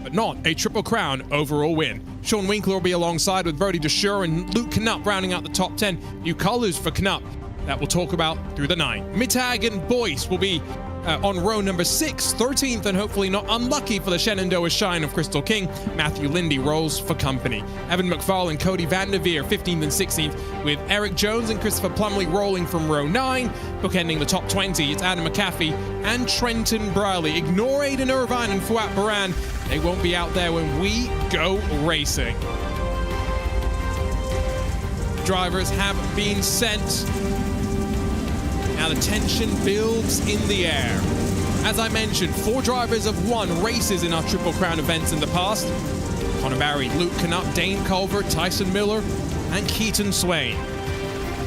but not a Triple Crown overall win. Sean Winkler will be alongside with Brody Desure and Luke Knupp rounding out the top 10. New colours for Knupp that we'll talk about through the 9. Mittag and Boyce will be on row number 6, 13th, and hopefully not unlucky for the Shenandoah Shine of Crystal King. Matthew Lindy rolls for company. Evan McFarlane, Cody Vanderveer, 15th and 16th, with Eric Jones and Christopher Plumley rolling from row 9. Bookending the top 20, it's Adam McAfee and Trenton Briley. Ignore Aiden Irvine and Fuat Baran. They won't be out there when we go racing. Drivers have been sent. Now the tension builds in the air. As I mentioned, 4 drivers have won races in our Triple Crown events in the past. Connor Barry, Luke Knupp, Dane Culver, Tyson Miller, and Keaton Swain.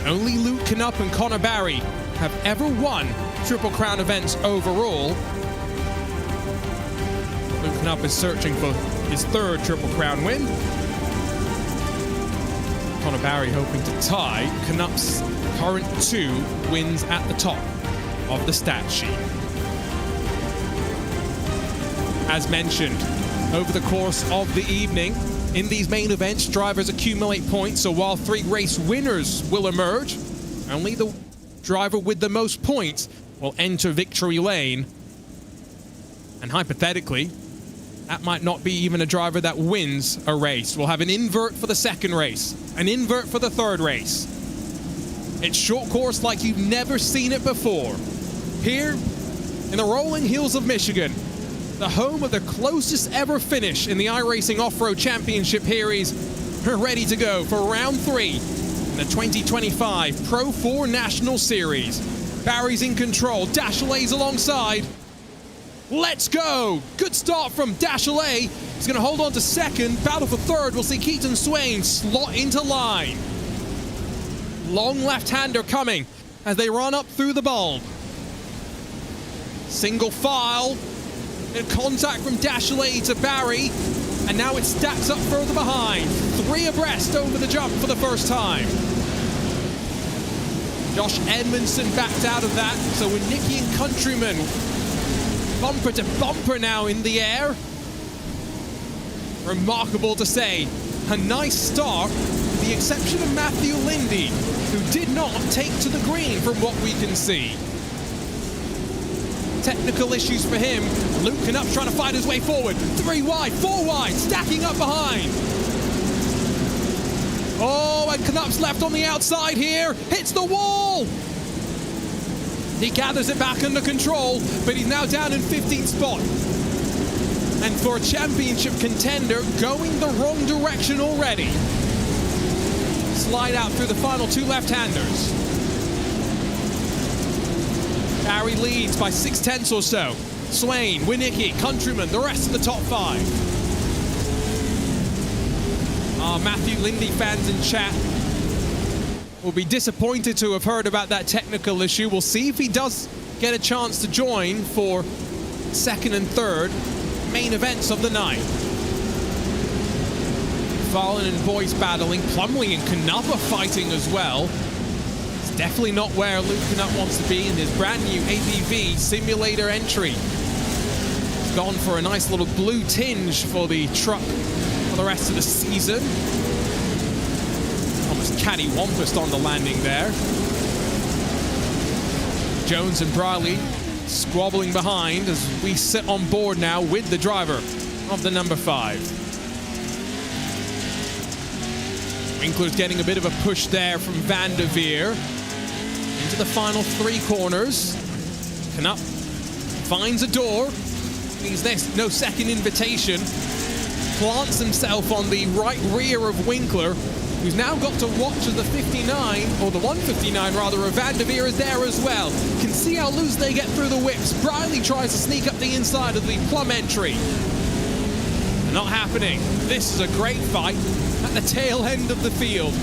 Only Luke Knupp and Connor Barry have ever won Triple Crown events overall. Luke Knupp is searching for his 3rd Triple Crown win. Connor Barry hoping to tie Knupp's current 2 wins at the top of the stat sheet. As mentioned, over the course of the evening, in these main events, drivers accumulate points, so while 3 race winners will emerge, only the driver with the most points will enter victory lane. And hypothetically, that might not be even a driver that wins a race. We'll have an invert for the 2nd race, an invert for the 3rd race. It's short course like you've never seen it before. Here in the rolling hills of Michigan, the home of the closest ever finish in the iRacing Off-Road Championship Series, we're ready to go for round 3 in the 2025 Pro 4 National Series. Barry's in control, Dashley's alongside. Let's go! Good start from Dashley. He's going to hold on to 2nd. Battle for 3rd. We'll see Keaton Swain slot into line. Long left-hander coming as they run up through the bulb. Single file. In contact from Dashley to Barry. And now it stacks up further behind. 3 abreast over the jump for the first time. Josh Edmondson backed out of that. So Winicki and Countryman bumper to bumper now in the air. Remarkable to say. A nice start, with the exception of Matthew Lindy, who did not take to the green from what we can see. Technical issues for him. Luke Knupp trying to fight his way forward. 3 wide, 4 wide, stacking up behind. Oh, and Knupp's left on the outside here. Hits the wall. He gathers it back under control, but he's now down in 15th spot. And for a championship contender, going the wrong direction already. Slide out through the final 2 left-handers. Barry leads by 6/10 or so. Swain, Winicki, Countryman, the rest of the top 5. Our Matthew Lindy fans in chat will be disappointed to have heard about that technical issue. We'll see if he does get a chance to join for 2nd and 3rd main events of the night. Fallen and Boyce battling. Plumley and Knupp are fighting as well. It's definitely not where Luke Knupp wants to be in his brand new ABV simulator entry. He's gone for a nice little blue tinge for the truck for the rest of the season. Almost cattywampus on the landing there. Jones and Briley squabbling behind as we sit on board now with the driver of the number 5. Winkler's getting a bit of a push there from Vanderveer into the final 3 corners. Knupp finds a door, means there's no second invitation, plants himself on the right rear of Winkler, who's now got to watch as the 59, or the 159 rather, of Van der Veer is there as well. Can see how loose they get through the whips. Briley tries to sneak up the inside of the plumb entry. Not happening. This is a great fight at the tail end of the field.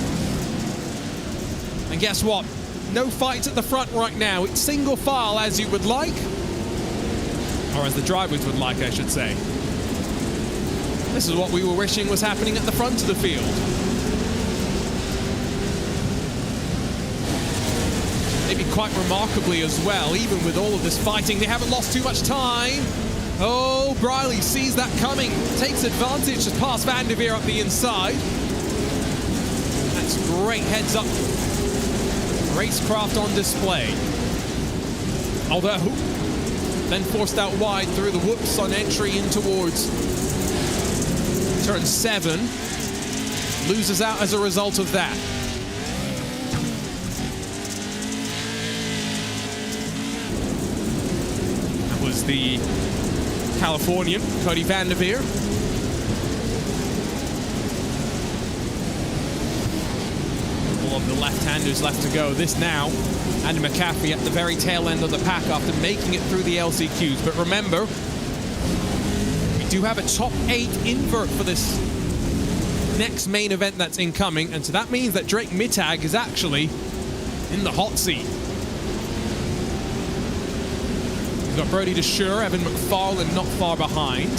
And guess what? No fights at the front right now. It's single file as you would like. Or as the drivers would like, I should say. This is what we were wishing was happening at the front of the field. Maybe quite remarkably as well, even with all of this fighting, they haven't lost too much time. Oh, Briley sees that coming, takes advantage to pass Van der Veer up the inside. That's great heads up. Racecraft on display. Although, then forced out wide through the whoops on entry in towards turn 7. Loses out as a result of that. That was the Californian, Cody Van der Veer. All of the left-handers left to go. This now, Andy McCaffrey at the very tail end of the pack after making it through the LCQs. But remember, we do have a top 8 invert for this next main event that's incoming, and so that means that Drake Mittag is actually in the hot seat. We've got Brody DeSure, Evan McFarlane not far behind.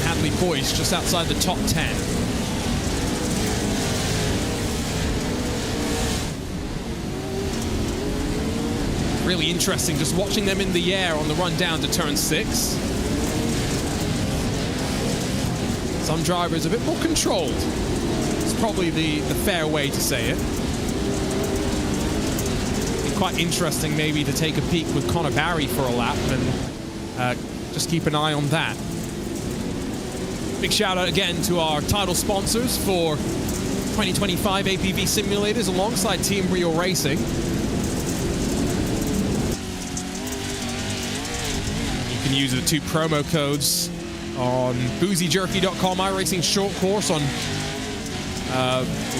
Hadley Boyce just outside the top 10. Really interesting just watching them in the air on the run down to turn 6. Some drivers a bit more controlled. It's probably the fair way to say it. Quite interesting maybe to take a peek with Connor Barry for a lap and just keep an eye on that. Big shout out again to our title sponsors for 2025 APV simulators alongside Team Real Racing. You can use the 2 promo codes on boozyjerky.com, iRacing short course on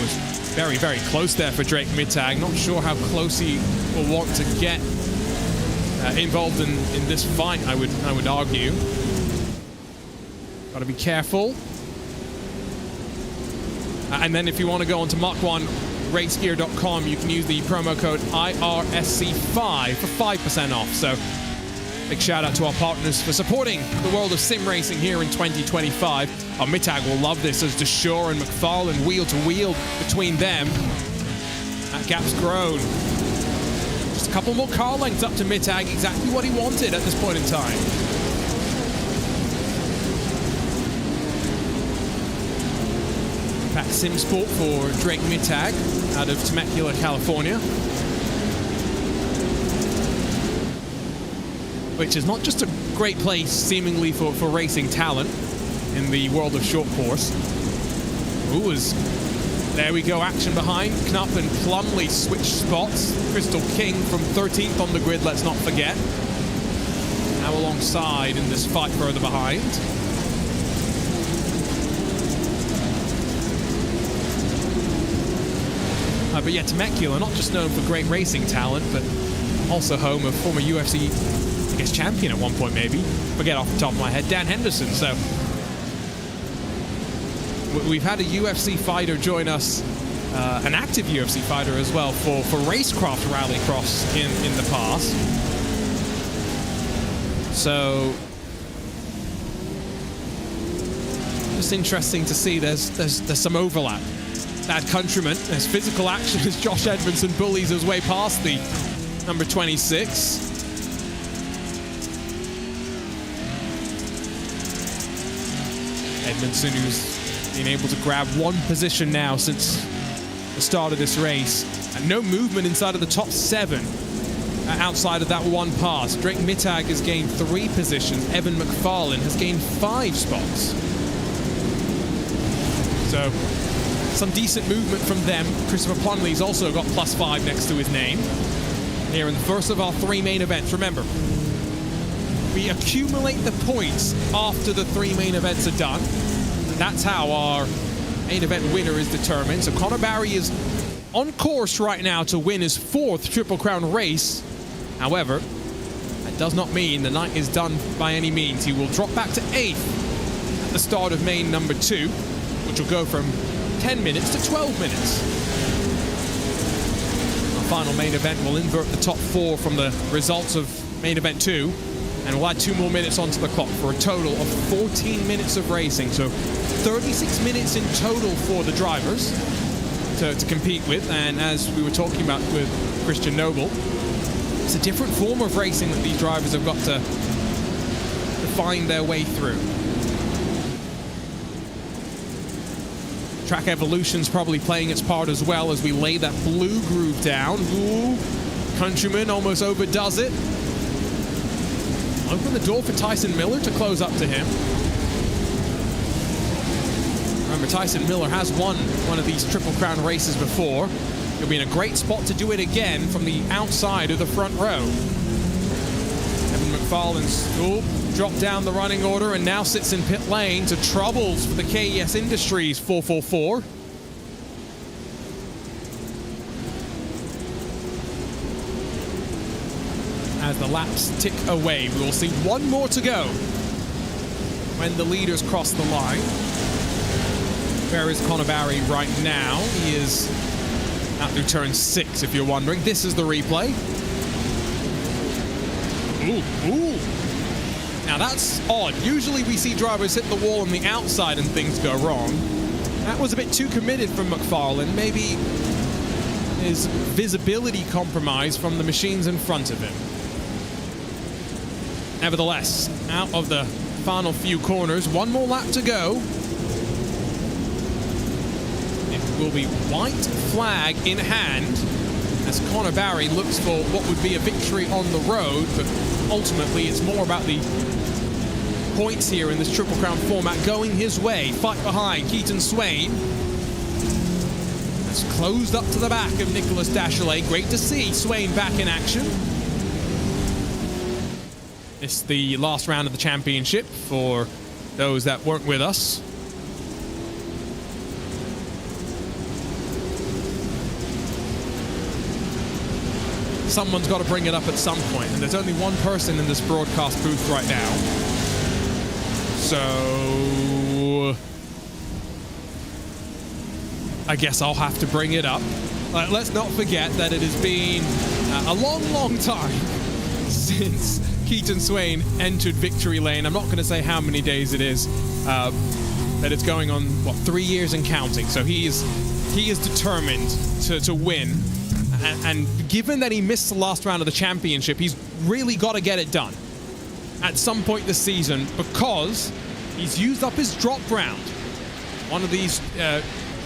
was very, very close there for Drake Mittag. Not sure how close he will want to get involved in this fight, I would argue. Got to be careful. And then if you want to go onto Mach1racegear.com, you can use the promo code IRSC5 for 5% off. So big shout out to our partners for supporting the world of sim racing here in 2025. Our Mittag will love this as DeSure and McFarlane wheel to wheel between them. That gap's grown. Just a couple more car lengths up to Mittag, exactly what he wanted at this point in time. Back sim sport for Drake Mittag out of Temecula, California. Which is not just a great place, seemingly, for racing talent in the world of short course. There we go, action behind. Knupp and Plumley switch spots. Crystal King from 13th on the grid, let's not forget. Now alongside in this fight further behind. But yeah, Temecula, not just known for great racing talent, but also home of former UFC champion at one point, maybe. Forget off the top of my head, Dan Henderson. So we've had a UFC fighter join us, an active UFC fighter as well for Racecraft Rallycross in the past. So just interesting to see there's some overlap. Bad countryman, there's physical action as Josh Edmondson bullies his way past the number 26. Edmondson, who's been able to grab 1 position now since the start of this race. And no movement inside of the top 7 outside of that 1 pass. Drake Mittag has gained 3 positions. Evan McFarlane has gained 5 spots. So some decent movement from them. Christopher Plumley's also got +5 next to his name. Here in the first of our 3 main events. Remember, we accumulate the points after the 3 main events are done. And that's how our main event winner is determined. So Connor Barry is on course right now to win his 4th Triple Crown race. However, that does not mean the night is done by any means. He will drop back to 8th at the start of main number 2, which will go from 10 minutes to 12 minutes. Our final main event will invert the top 4 from the results of main event 2, and we'll add 2 more minutes onto the clock for a total of 14 minutes of racing. So 36 minutes in total for the drivers to compete with. And as we were talking about with Christian Noble, it's a different form of racing that these drivers have got to find their way through. Track evolution's probably playing its part as well as we lay that blue groove down. Ooh, Countryman almost overdoes it. Open the door for Tyson Miller to close up to him. Remember, Tyson Miller has won one of these Triple Crown races before. He'll be in a great spot to do it again from the outside of the front row. Evan McFarlane's dropped down the running order and now sits in pit lane to troubles for the KES Industries 444. As the laps tick away, we will see one more to go when the leaders cross the line. Where is Connor Barry right now? He is out through turn 6, if you're wondering. This is the replay. Ooh. Now that's odd. Usually we see drivers hit the wall on the outside and things go wrong. That was a bit too committed from McFarlane. Maybe his visibility compromised from the machines in front of him. Nevertheless, out of the final few corners, one more lap to go. It will be white flag in hand as Connor Barry looks for what would be a victory on the road, but ultimately it's more about the points here in this Triple Crown format going his way. Fight behind Keaton Swain. That's closed up to the back of Nicholas Dachelet. Great to see Swain back in action. It's the last round of the championship for those that weren't with us. Someone's got to bring it up at some point, and there's only one person in this broadcast booth right now. So I guess I'll have to bring it up. Let's not forget that it has been a long time since Keaton Swain entered victory lane. I'm not going to say how many days it is, that it's going on, 3 years and counting. So he is determined to win. And given that he missed the last round of the championship, he's really got to get it done at some point this season because he's used up his drop round. One of these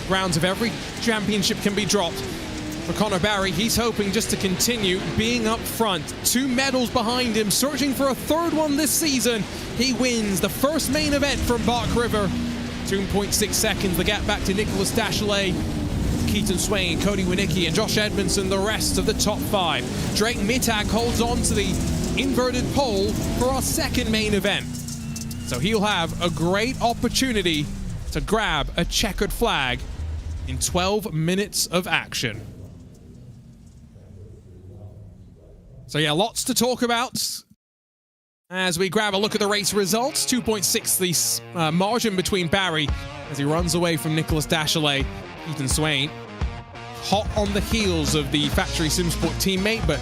rounds of every championship can be dropped. For Connor Barry, he's hoping just to continue being up front. 2 medals behind him, searching for a 3rd one this season. He wins the first main event from Bark River. 2.6 seconds, the gap back to Nicholas Dachelet, Keaton Swain, Cody Winicki, and Josh Edmondson, the rest of the top 5. Drake Mittag holds on to the inverted pole for our 2nd main event. So he'll have a great opportunity to grab a checkered flag in 12 minutes of action. So yeah, lots to talk about as we grab a look at the race results. 2.6 the margin between Barry as he runs away from Nicholas Dachelet. Keaton Swain hot on the heels of the factory SimSport teammate, but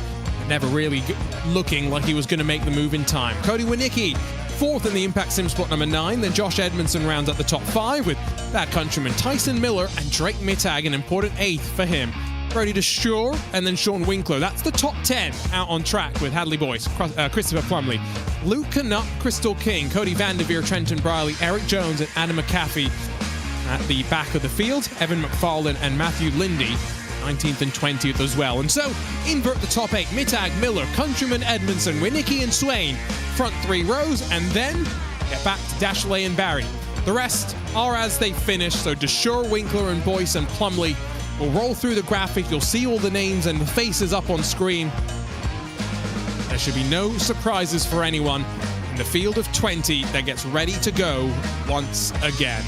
never really looking like he was going to make the move in time. Cody Winicki 4th in the Impact SimSport number 9. Then Josh Edmondson rounds up the top 5 with that countryman Tyson Miller and Drake Mittag, an important 8th for him. Brody DeShore and then Sean Winkler. That's the top 10 out on track with Hadley Boyce, Christopher Plumley, Luke Canuck, Crystal King, Cody Vanderveer, Trenton Briley, Eric Jones, and Adam McAfee at the back of the field. Evan McFarlane and Matthew Lindy 19th and 20th as well. And so invert the top 8. Mittag, Miller, Countryman, Edmondson, Winicki, and Swain. Front 3 rows, and then get back to Dachelet and Barry. The rest are as they finish, so DeShore, Winkler, and Boyce and Plumley will roll through the graphic. You'll see all the names and the faces up on screen. There should be no surprises for anyone in the field of 20 that gets ready to go once again.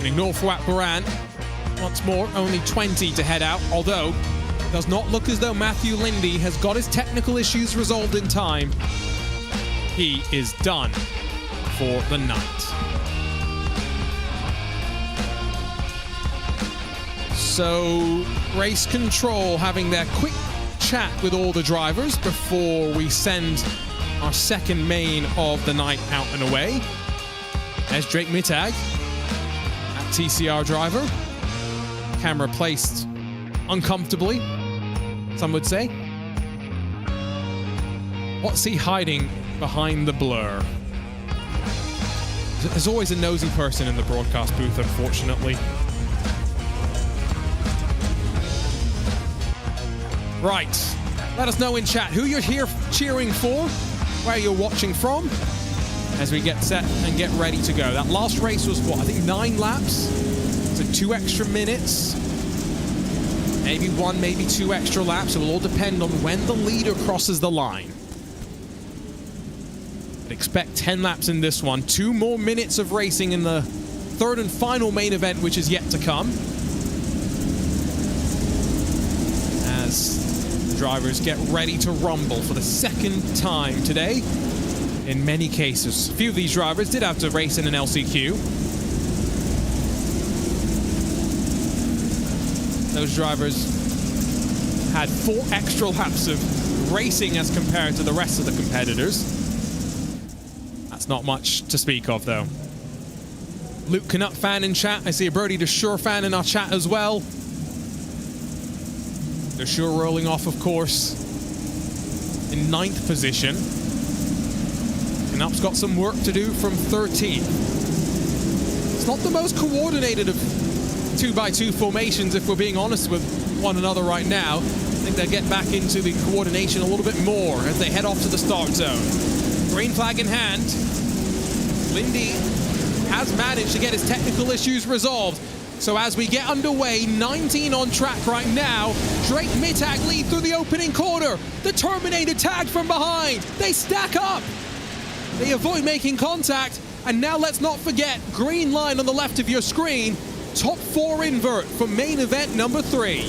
Ignore Fouad Baran. Once more, only 20 to head out, although it does not look as though Matthew Lindy has got his technical issues resolved in time. He is done for the night. So, race control having their quick chat with all the drivers before we send our second main of the night out and away. There's Drake Mittag at TCR driver. Camera placed uncomfortably, some would say. What's he hiding behind the blur? There's always a nosy person in the broadcast booth, unfortunately. Right, let us know in chat who you're here cheering for, where you're watching from, as we get set and get ready to go. That last race was what, I think 9 laps? So 2 extra minutes, maybe 1, maybe 2 extra laps. It will all depend on when the leader crosses the line. But expect 10 laps in this one. 2 more minutes of racing in the third and final main event, which is yet to come. As the drivers get ready to rumble for the second time today. In many cases, a few of these drivers did have to race in an LCQ. Those drivers had 4 extra laps of racing as compared to the rest of the competitors. That's not much to speak of, though. Luke Canuck fan in chat. I see a Brody DeSure fan in our chat as well. DeSure rolling off, of course, in 9th position. Canuck's got some work to do from 13th. It's not the most coordinated of 2x2 formations, if we're being honest with one another right now. I think they'll get back into the coordination a little bit more as they head off to the start zone. Green flag in hand. Lindy has managed to get his technical issues resolved. So as we get underway, 19 on track right now. Drake Mittag lead through the opening corner. The Terminator tagged from behind. They stack up. They avoid making contact. And now let's not forget, green line on the left of your screen. Top 4 invert for main event number 3.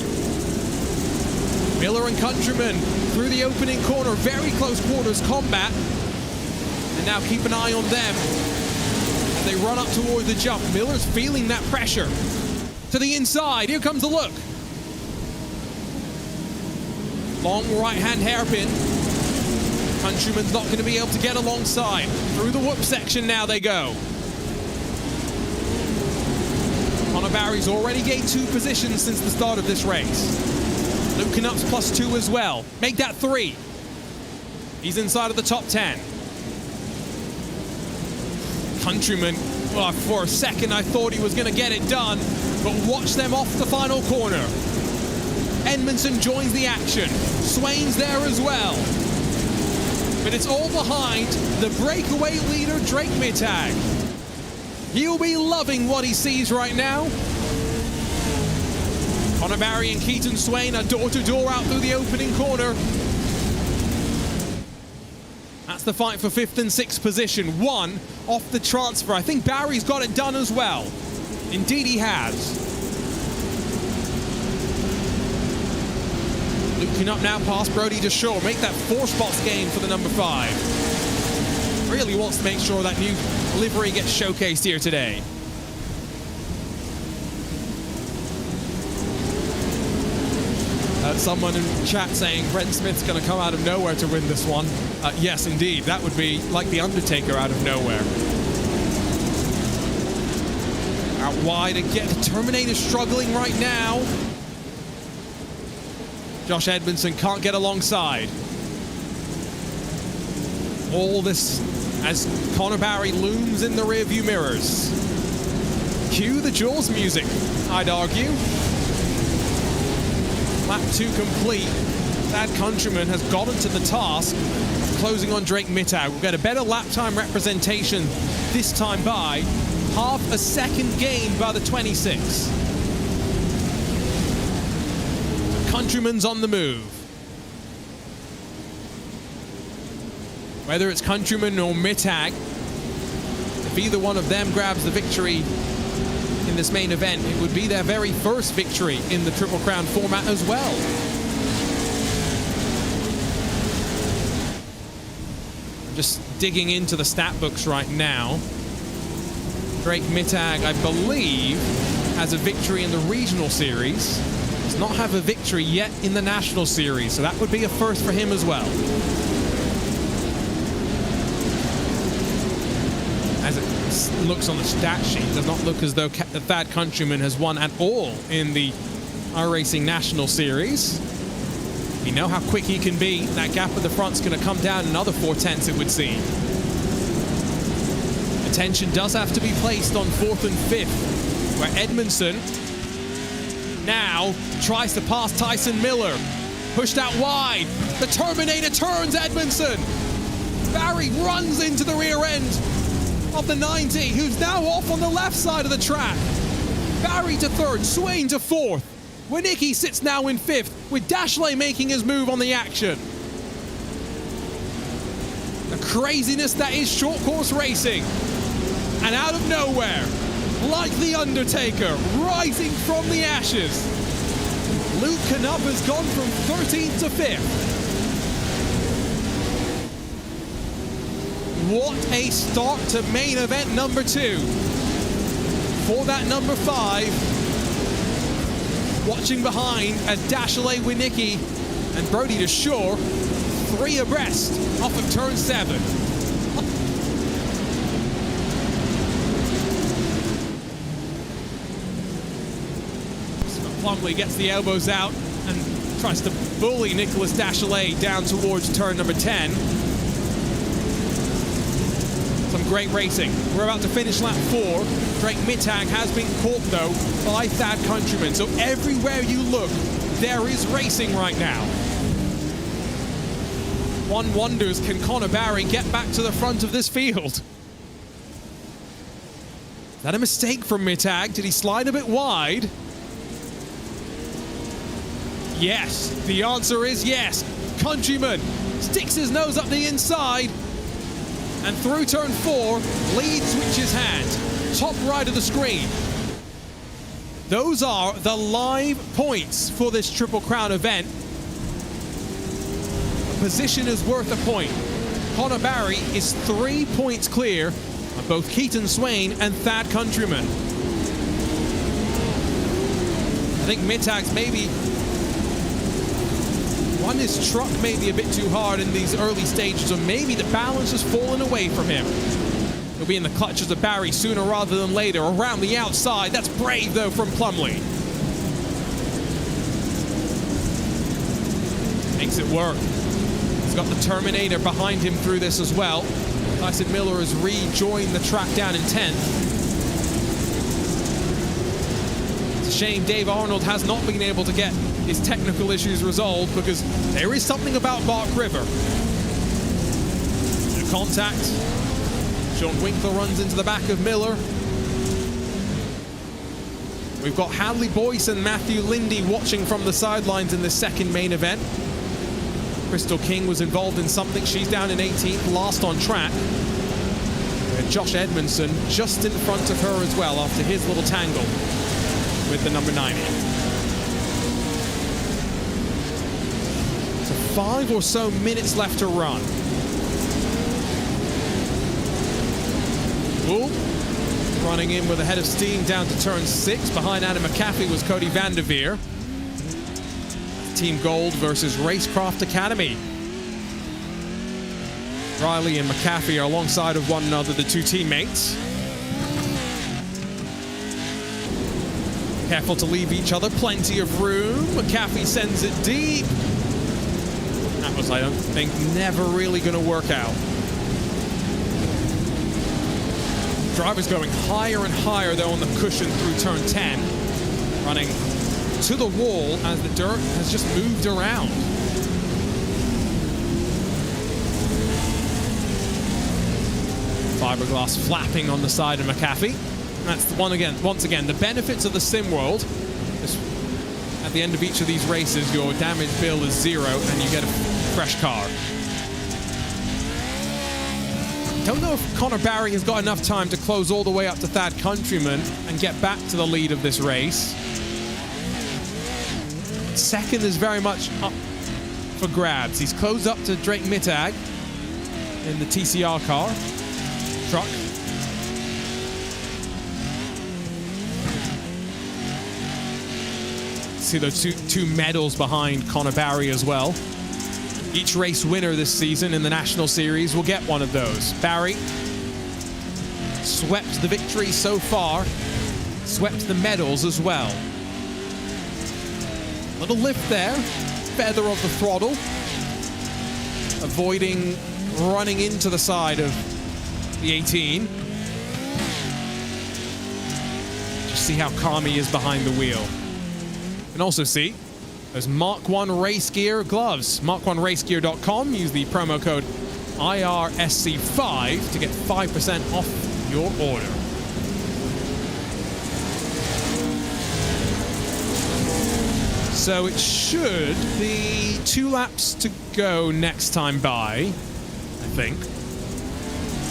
Miller and Countryman through the opening corner. Very close quarters combat. And now keep an eye on them as they run up toward the jump. Miller's feeling that pressure. To the inside. Here comes the look. Long right-hand hairpin. Countryman's not going to be able to get alongside. Through the whoop section now they go. Connor Barry's already gained 2 positions since the start of this race. Luke Canuck's +2 as well. Make that 3. He's inside of the top 10. Countryman, well, for a second I thought he was going to get it done, but watch them off the final corner. Edmondson joins the action. Swain's there as well. But it's all behind the breakaway leader, Drake Mittag. He'll be loving what he sees right now. Connor Barry and Keaton Swain are door-to-door out through the opening corner. That's the fight for 5th and 6th position. 1 off the transfer. I think Barry's got it done as well. Indeed he has. Luking up now past Brody DeSure. Make that 4 spots gain for the number 5. Really wants to make sure that new livery gets showcased here today. Someone in chat saying Brent Smith's going to come out of nowhere to win this one. Yes, indeed. That would be like the Undertaker out of nowhere. Out wide again. The Terminator struggling right now. Josh Edmondson can't get alongside. All this as Connor Barry looms in the rearview mirrors. Cue the Jaws music, I'd argue. Lap 2 complete. That Countryman has gotten to the task of closing on Drake Mittag. We'll get a better lap time representation this time by half a second gained by the 26. Countryman's on the move. Whether it's Countryman or Mittag, if either one of them grabs the victory in this main event. It would be their very first victory in the Triple Crown format as well. I'm just digging into the stat books right now. Drake Mittag, I believe, has a victory in the regional series. Does not have a victory yet in the national series, so that would be a first for him as well. As it looks on the stat sheet, does not look as though Thad Countryman has won at all in the iRacing National Series. We know how quick he can be. That gap at the front's going to come down another 4/10, it would seem. Attention does have to be placed on 4th and 5th, where Edmondson now tries to pass Tyson Miller. Pushed out wide. The Terminator turns Edmondson. Barry runs into the rear end of the 90, who's now off on the left side of the track. Barry to 3rd, Swain to 4th. Winicki sits now in 5th, with Dashley making his move on the action. The craziness that is short course racing. And out of nowhere, like the Undertaker, rising from the ashes, Luke Canup has gone from 13th to 5th. What a start to main event number 2. For that number 5, watching behind as Dashley, Winicki and Brody to Shore, 3 abreast off of turn 7. Plumley gets the elbows out and tries to bully Nicholas Dashley down towards turn number 10. Some great racing. We're about to finish lap 4. Drake Mittag has been caught, though, by Thad Countryman. So everywhere you look, there is racing right now. One wonders, can Connor Barry get back to the front of this field? Is that a mistake from Mittag? Did he slide a bit wide? Yes, the answer is yes. Countryman sticks his nose up the inside and through turn 4, lead switches hand. Top right of the screen. Those are the live points for this Triple Crown event. A position is worth a point. Connor Barry is 3 points clear of both Keaton Swain and Thad Countryman. I think Mittag's maybe run his truck maybe a bit too hard in these early stages, or maybe the balance has fallen away from him. He'll be in the clutches of Barry sooner rather than later. Around the outside, that's brave though from Plumley. Makes it work. He's got the Terminator behind him through this as well. Tyson Miller has rejoined the track down in 10th. It's a shame Dave Arnold has not been able to get his technical issues resolved, because there is something about Bark River. The contact. Sean Winkler runs into the back of Miller. We've got Hadley Boyce and Matthew Lindy watching from the sidelines in this second main event. Crystal King was involved in something. She's down in 18th, last on track. And Josh Edmondson just in front of her as well after his little tangle with the number 90. So 5 or so minutes left to run. Ooh, running in with a head of steam down to turn 6. Behind Adam McAfee was Cody Vanderveer. Team Gold versus Racecraft Academy. Riley and McAfee are alongside of one another, the two teammates. Careful to leave each other, plenty of room. McAfee sends it deep. That was, I don't think, never really going to work out. Driver's going higher and higher, though, on the cushion through turn 10. Running to the wall as the dirt has just moved around. Fiberglass flapping on the side of McAfee. That's the one again. Once again, the benefits of the sim world. At the end of each of these races, your damage bill is 0 and you get a fresh car. Don't know if Connor Barry has got enough time to close all the way up to Thad Countryman and get back to the lead of this race. Second is very much up for grabs. He's closed up to Drake Mittag in the TCR truck. See those two medals behind Connor Barry as well. Each race winner this season in the National Series will get one of those. Barry swept the victory so far, swept the medals as well. Little lift there, feather of the throttle, avoiding running into the side of the 18. Just see how calm he is behind the wheel. You can also see those Mark 1 race gear gloves. Mark1racegear.com. Use the promo code IRSC5 to get 5% off your order. So it should be 2 laps to go next time by, I think.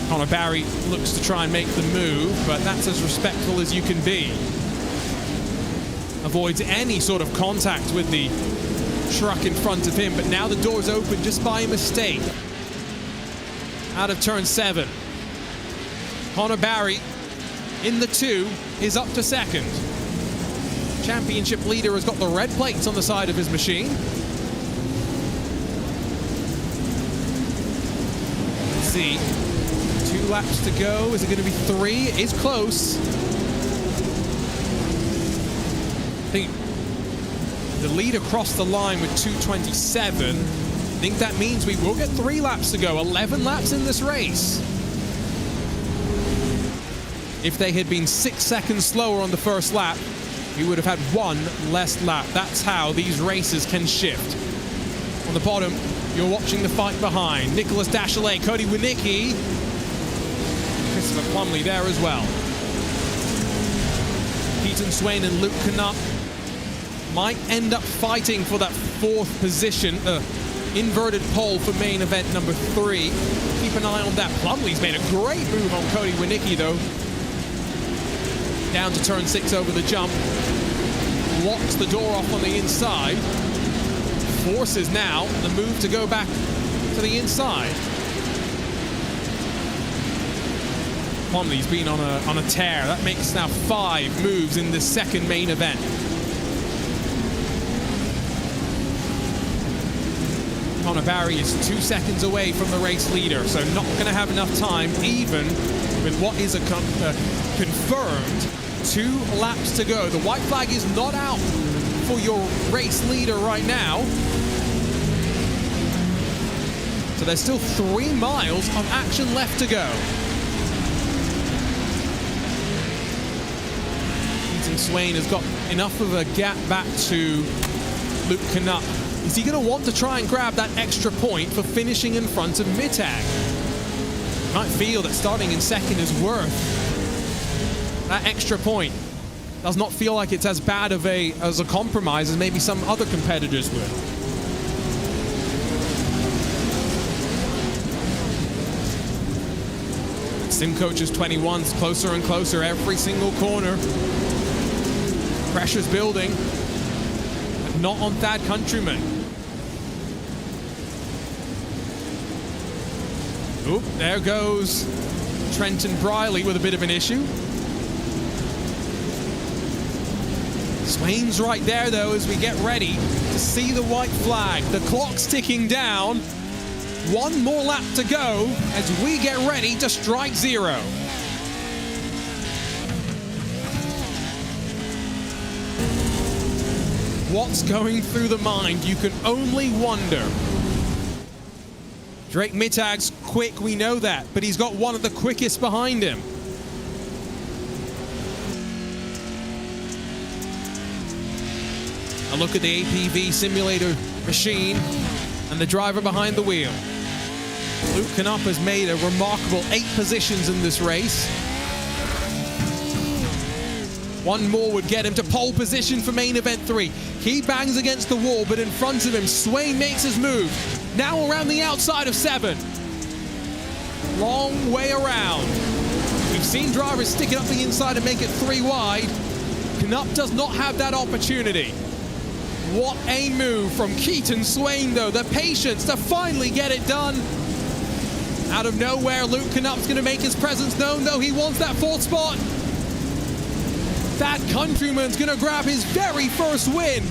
Connor Barry looks to try and make the move, but that's as respectful as you can be. Avoids any sort of contact with the truck in front of him, but now the door's open just by mistake. Out of turn 7. Connor Barry in the 2 is up to second. Championship leader has got the red plates on the side of his machine. Let's see. 2 laps to go. Is it going to be 3? It is close. I think the lead across the line with 2:27. I think that means we will get 3 laps to go. 11 laps in this race. If they had been 6 seconds slower on the first lap, we would have had 1 less lap. That's how these races can shift. On the bottom, you're watching the fight behind. Nicholas Dachelet, Cody Winicki, Christopher Plumley there as well. Keaton Swain and Luke Canuck might end up fighting for that 4th position. Inverted pole for main event number 3. Keep an eye on that. Plumley's made a great move on Cody Winicki though. Down to turn 6 over the jump. Locks the door off on the inside. Forces now the move to go back to the inside. Plumley's been on a tear. That makes now 5 moves in the second main event. Connor Barry is 2 seconds away from the race leader, so not going to have enough time, even with what is a confirmed 2 laps to go. The white flag is not out for your race leader right now. So there's still 3 miles of action left to go. Keaton Swain has got enough of a gap back to Luke Canuck. Is he going to want to try and grab that extra point for finishing in front of Mittag? Might feel that starting in second is worth that extra point. Does not feel like it's as bad of a compromise as maybe some other competitors would. Sim Coaches 21's closer and closer every single corner. Pressure's building, but not on Thad Countryman. Oop, there goes Trenton Briley with a bit of an issue. Swain's right there, though, as we get ready to see the white flag. The clock's ticking down. 1 more lap to go as we get ready to strike 0. What's going through the mind? You can only wonder. Drake Mittag's quick, we know that, but he's got one of the quickest behind him. A look at the APV simulator machine and the driver behind the wheel. Luke Canuck has made a remarkable 8 positions in this race. 1 more would get him to pole position for main event 3. He bangs against the wall, but in front of him, Swain makes his move. Now around the outside of 7. long way around. We've seen drivers stick it up the inside and make it 3 wide. Knupp does not have that opportunity. What a move from Keaton Swain, though. The patience to finally get it done. Out of nowhere, Luke Knupp's going to make his presence known, though. He wants that 4th spot. That countryman's going to grab his very first win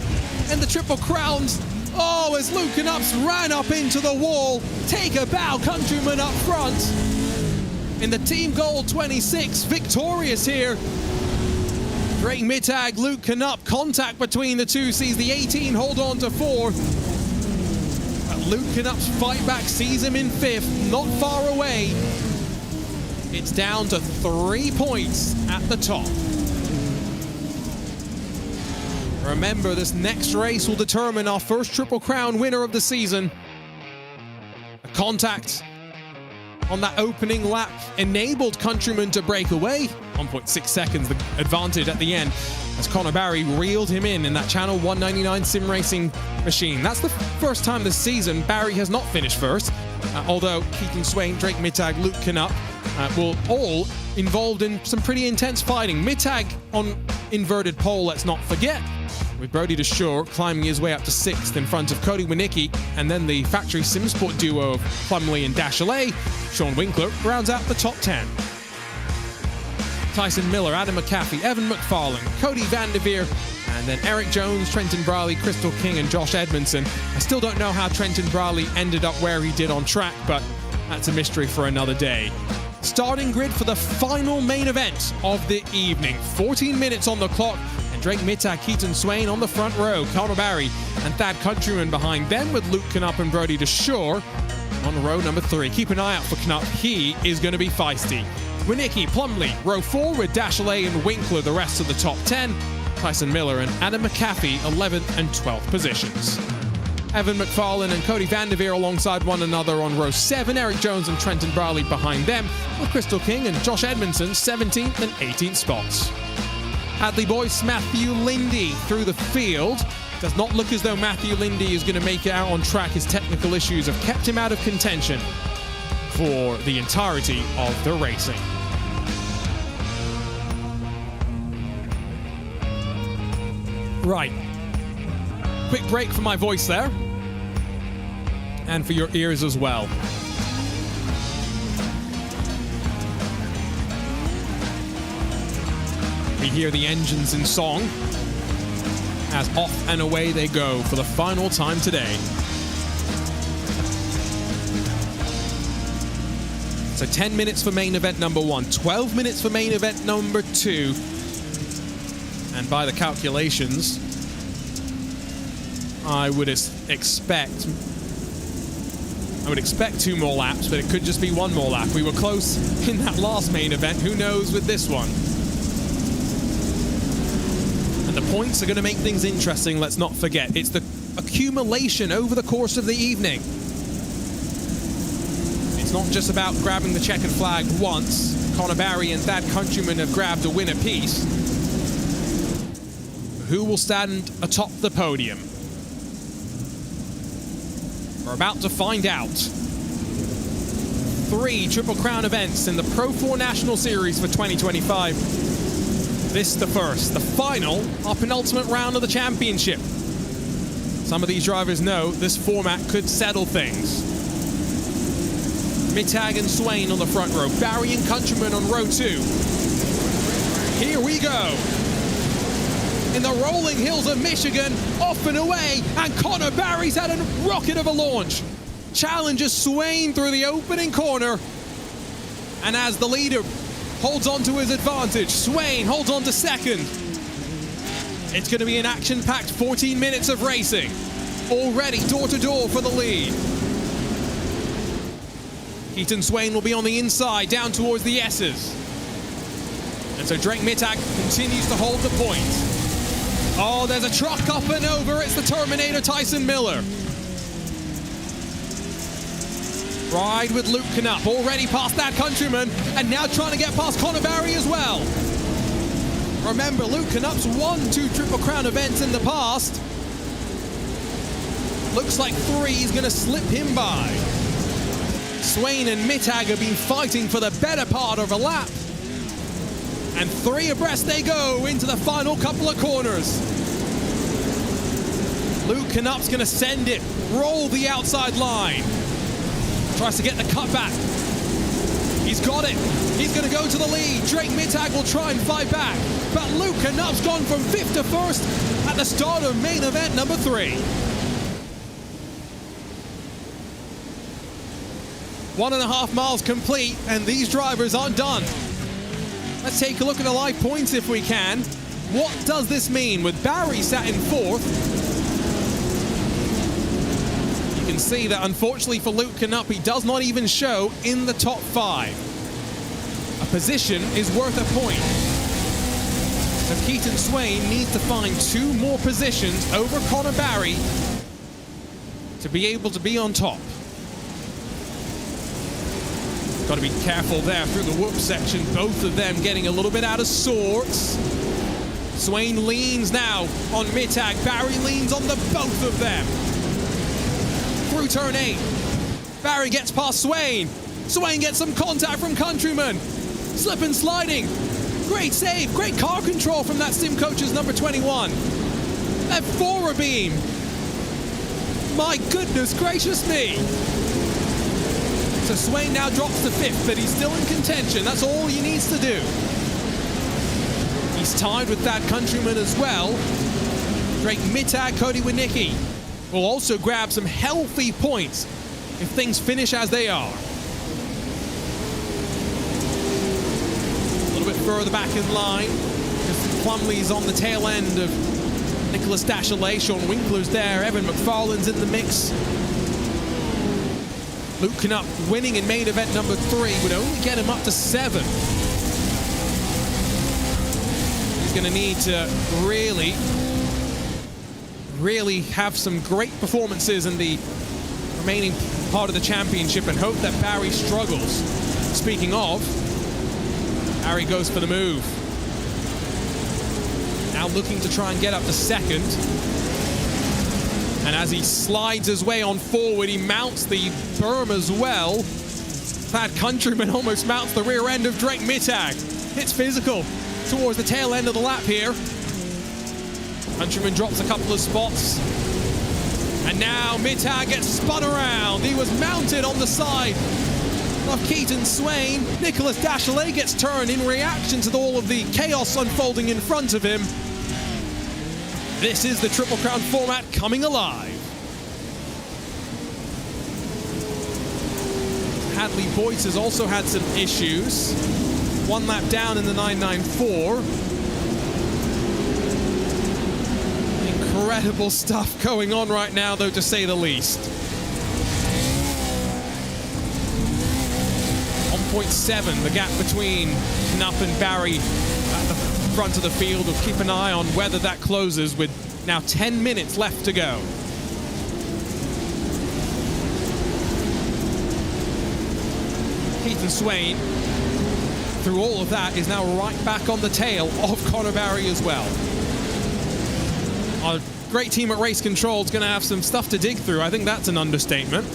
in the Triple Crowns. Oh, as Luke Knupp's ran up into the wall. Take a bow, countryman up front. In the Team Gold 26, victorious here. Drake Mittag, Luke Knupp, contact between the two sees the 18 hold on to 4th. But Luke Knupp's fight back sees him in 5th, not far away. It's down to 3 points at the top. Remember, this next race will determine our first Triple Crown winner of the season. A contact on that opening lap enabled countryman to break away. 1.6 seconds, the advantage at the end, as Connor Barry reeled him in that Channel 199 sim racing machine. That's the first time this season Barry has not finished first, although Keaton Swain, Drake Mittag, Luke Knupp will all involved in some pretty intense fighting. Mittag on inverted pole, let's not forget, with Brody DeShore climbing his way up to 6th in front of Cody Winicki, and then the factory SimSport duo of Plumley and Dashley. Sean Winkler rounds out the top 10. Tyson Miller, Adam McAfee, Evan McFarlane, Cody Vanderveer, and then Eric Jones, Trenton Briley, Crystal King, and Josh Edmondson. I still don't know how Trenton Briley ended up where he did on track, but that's a mystery for another day. Starting grid for the final main event of the evening. 14 minutes on the clock, and Drake Mittag, Keaton Swain on the front row, Connor Barry and Thad Countryman behind them, with Luke Knupp and Brody DeShore on row number 3. Keep an eye out for Knupp. He is going to be feisty. Winicki, Plumley, row 4 with Dashley and Winkler, the rest of the top 10. Tyson Miller and Adam McAfee, 11th and 12th positions. Evan McFarlane and Cody Vanderveer alongside one another on row 7. Eric Jones and Trenton Briley behind them, with Crystal King and Josh Edmondson 17th and 18th spots. Hadley Boyce, Matthew Lindy through the field. Does not look as though Matthew Lindy is going to make it out on track. His technical issues have kept him out of contention for the entirety of the racing. Right. Quick break for my voice there. And for your ears as well. We hear the engines in song as off and away they go for the final time today. So 10 minutes for main event number 1, 12 minutes for main event number 2. And by the calculations, I would expect 2 more laps, but it could just be 1 more lap. We were close in that last main event. Who knows with this one? And the points are going to make things interesting, let's not forget. It's the accumulation over the course of the evening. It's not just about grabbing the checkered flag once. Connor Barry and Thad Countryman have grabbed a win apiece. Who will stand atop the podium? We're about to find out. 3 Triple Crown events in the Pro 4 National Series for 2025. This the first, the final, our penultimate round of the championship. Some of these drivers know this format could settle things. Mittag and Swain on the front row, Barry and Countryman on row 2. Here we go. In the rolling hills of Michigan, off and away, and Connor Barry's had a rocket of a launch. Challenges Swain through the opening corner, and as the leader holds on to his advantage, Swain holds on to second. It's going to be an action-packed 14 minutes of racing, already door-to-door for the lead. Keaton Swain will be on the inside, down towards the S's. And so Drake Mittag continues to hold the point. Oh, there's a truck up and over. It's the Terminator, Tyson Miller. Ride with Luke Knupp, already past that Countryman, and now trying to get past Connor Barry as well. Remember, Luke Knupp's won 2 Triple Crown events in the past. Looks like 3 is going to slip him by. Swain and Mittag have been fighting for the better part of a lap. And 3 abreast they go into the final couple of corners. Luke Knup's going to send it, roll the outside line. Tries to get the cut back. He's got it. He's going to go to the lead. Drake Mittag will try and fight back. But Luke Knup's gone from 5th to 1st at the start of main event number 3. 1.5 miles complete, and these drivers aren't done. Let's take a look at the live points if we can. What does this mean? With Barry sat in 4th, you can see that unfortunately for Luke Knupp, he does not even show in the top 5. A position is worth a point. So Keaton Swain needs to find 2 more positions over Connor Barry to be able to be on top. Got to be careful there through the whoop section. Both of them getting a little bit out of sorts. Swain leans now on Mittag. Barry leans on the both of them. Through turn 8. Barry gets past Swain. Swain gets some contact from Countryman. Slip and sliding. Great save. Great car control from that sim coach's number 21. That Fora beam. My goodness gracious me. So Swain now drops to 5th, but he's still in contention. That's all he needs to do. He's tied with that Countryman as well. Drake Mittag, Cody Winicki will also grab some healthy points if things finish as they are. A little bit further back in line. Plumley's on the tail end of Nicholas Dachelet. Sean Winkler's there. Evan McFarlane's in the mix. Luke Knupp winning in main event number 3 would only get him up to 7. He's going to need to really have some great performances in the remaining part of the championship and hope that Barry struggles. Speaking of, Barry goes for the move. Now looking to try and get up to 2nd. And as he slides his way on forward, he mounts the berm as well. That Countryman almost mounts the rear end of Drake Mittag. It's physical towards the tail end of the lap here. Countryman drops a couple of spots. And now Mittag gets spun around. He was mounted on the side of Keaton Swain. Nicholas Dachelet gets turned in reaction to all of the chaos unfolding in front of him. This is the Triple Crown format coming alive. Hadley Boyce has also had some issues. 1 lap down in the 994. Incredible stuff going on right now, though, to say the least. 1.7, the gap between Knupp and Barry at the front of the field. We'll keep an eye on whether that closes with now 10 minutes left to go. Keaton Swain, through all of that, is now right back on the tail of Connor Barry as well. Our great team at Race Control is going to have some stuff to dig through. I think that's an understatement.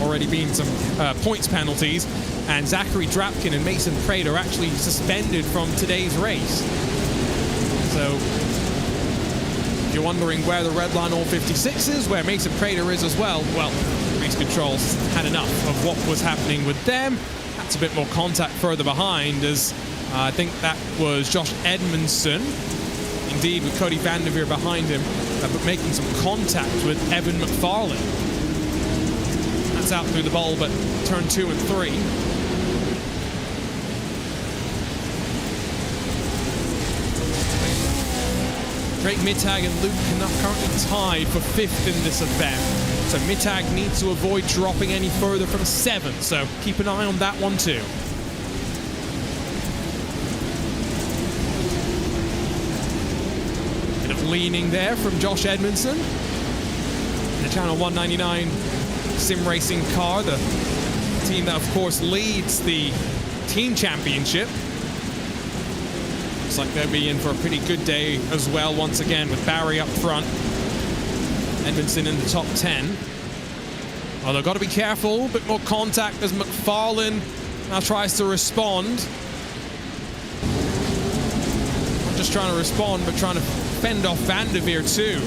Already been some points penalties, and Zachary Drapkin and Mason Prater are actually suspended from today's race. So if you're wondering where the red line all 56 is, where Mason Prater is as well, well, Race Control's had enough of what was happening with them. That's a bit more contact further behind, as I think that was Josh Edmondson, indeed with Cody Vanderveer behind him, but making some contact with Evan McFarlane. That's out through the bulb at turn 2 and 3. Drake Mittag and Luke Knupp currently tied for 5th in this event. So Mittag needs to avoid dropping any further from 7th. So keep an eye on that one too. Bit of leaning there from Josh Edmondson. The Channel 199 sim racing car, the team that of course leads the team championship. Looks like they'll be in for a pretty good day as well once again, with Barry up front. Edmondson in the top 10. Oh, they've got to be careful. A bit more contact as McFarlane now tries to respond. Not just trying to respond, but trying to fend off Van der Veer too.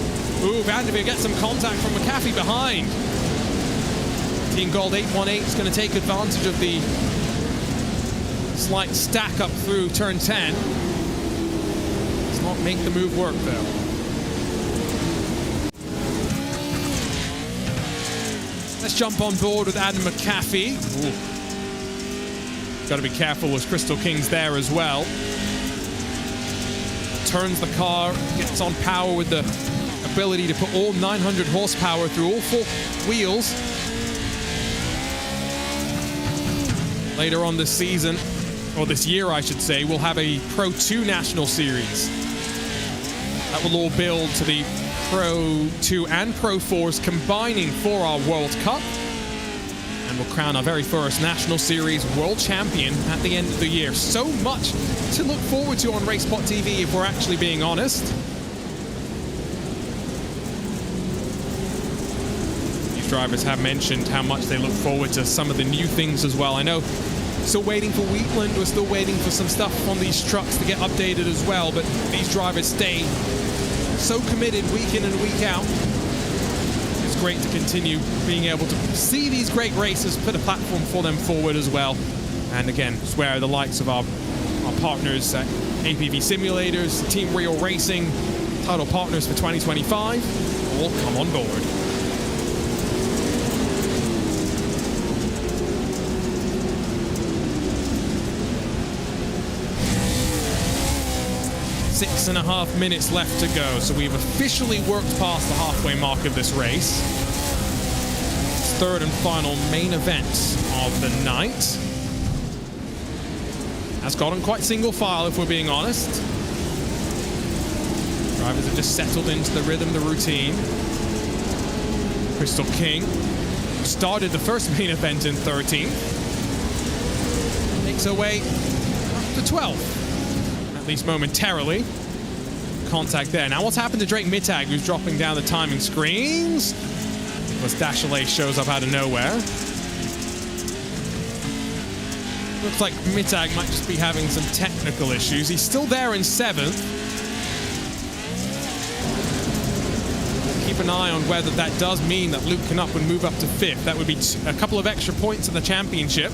Ooh, Van der Veer gets some contact from McAfee behind. Team Gold 818 is going to take advantage of the slight stack up through turn 10. Does not make the move work though. Let's jump on board with Adam McAfee. Got to be careful as Crystal King's there as well. Turns the car, gets on power with the ability to put all 900 horsepower through all 4 wheels. Later on this season, or this year I should say, we'll have a Pro 2 National Series. That will all build to the Pro 2 and Pro 4s combining for our World Cup. And we'll crown our very first National Series World Champion at the end of the year. So much to look forward to on RacePot TV if we're actually being honest. These drivers have mentioned how much they look forward to some of the new things as well. I know still waiting for Wheatland, we're still waiting for some stuff on these trucks to get updated as well, but these drivers stay so committed week in and week out. It's great to continue being able to see these great races, put a platform for them forward as well. And again, swear the likes of our partners at APV Simulators, Team Real Racing, title partners for 2025, all come on board. Six and a half minutes left to go, so we've officially worked past the halfway mark of this race. Third and final main event of the night. Has gotten quite single file if we're being honest. Drivers have just settled into the rhythm, the routine. Crystal King started the first main event in 13th. Makes her way up to 12th. At least momentarily. Contact there. Now what's happened to Drake Mittag, who's dropping down the timing screens? Because Dashley shows up out of nowhere. Looks like Mittag might just be having some technical issues. He's still there in 7th. Keep an eye on whether that does mean that Luke Knupp would move up to 5th. That would be a couple of extra points in the championship.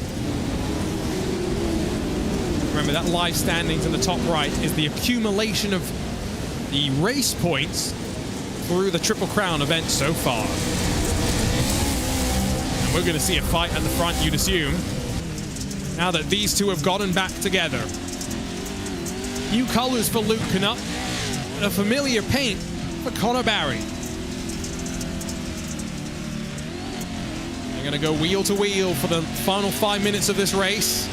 Remember, that live standings in the top right is the accumulation of the race points through the Triple Crown event so far. And we're going to see a fight at the front, you'd assume, now that these two have gotten back together. New colors for Luke Knupp, and a familiar paint for Connor Barry. They're going to go wheel to wheel for the final 5 minutes of this race.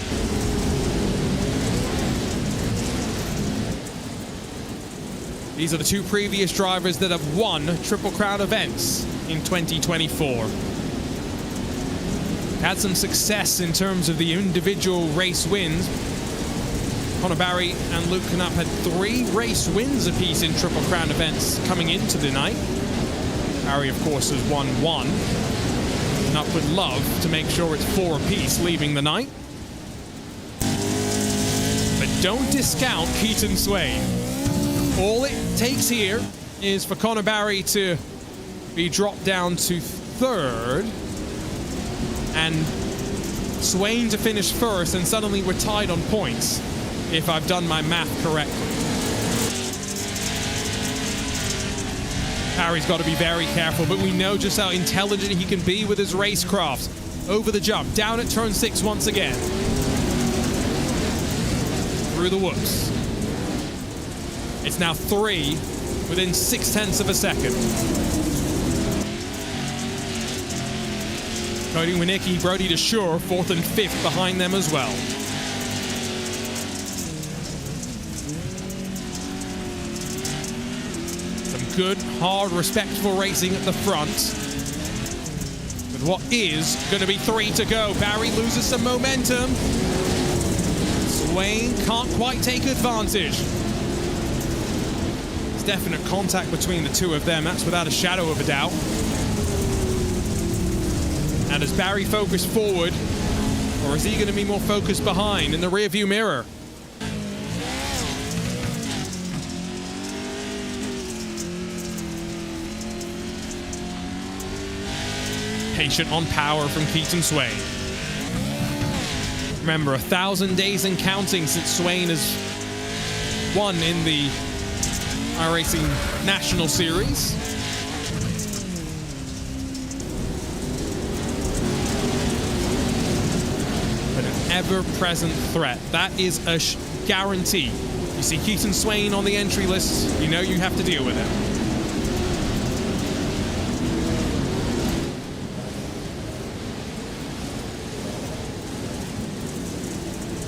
These are the two previous drivers that have won Triple Crown events in 2024. Had some success in terms of the individual race wins. Connor Barry and Luke Knupp had 3 race wins apiece in Triple Crown events coming into the night. Barry, of course, has won 1. Knupp would love to make sure it's 4 apiece leaving the night. But don't discount Keaton Swain. All it takes here is for Connor Barry to be dropped down to 3rd and Swain to finish 1st, and suddenly we're tied on points, if I've done my math correctly. Barry's got to be very careful, but we know just how intelligent he can be with his racecraft. Over the jump, down at turn 6 once again. Through the whoops. It's now 3 within 0.6 of a second. Cody Winicki, Brody DeShure, 4th and 5th behind them as well. Some good, hard, respectful racing at the front. With what is going to be 3 to go. Barry loses some momentum. Swain can't quite take advantage. definite contact between the two of them. That's without a shadow of a doubt. And does Barry focus forward, or is he going to be more focused behind in the rearview mirror? Patient on power from Keaton Swain. Remember, 1,000 days and counting since Swain has won in the iRacing National Series. But an ever-present threat. That is a guarantee. You see Keaton Swain on the entry list, you know you have to deal with him.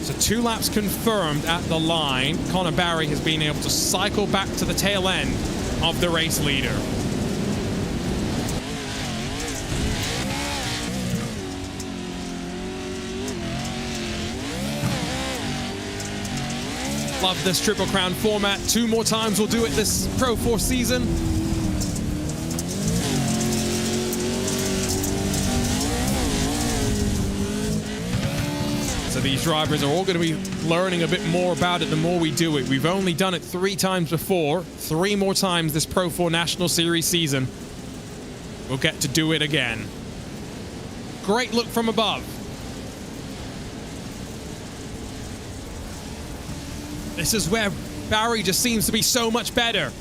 So 2 laps confirmed at the line. Connor Barry has been able to cycle back to the tail end of the race leader. Love this Triple Crown format. 2 more times we'll do it this Pro 4 season. So these drivers are all going to be learning a bit more about it the more we do it. We've only done it 3 times before. 3 more times this Pro 4 National Series season. We'll get to do it again. Great look from above. This is where Barry just seems to be so much better.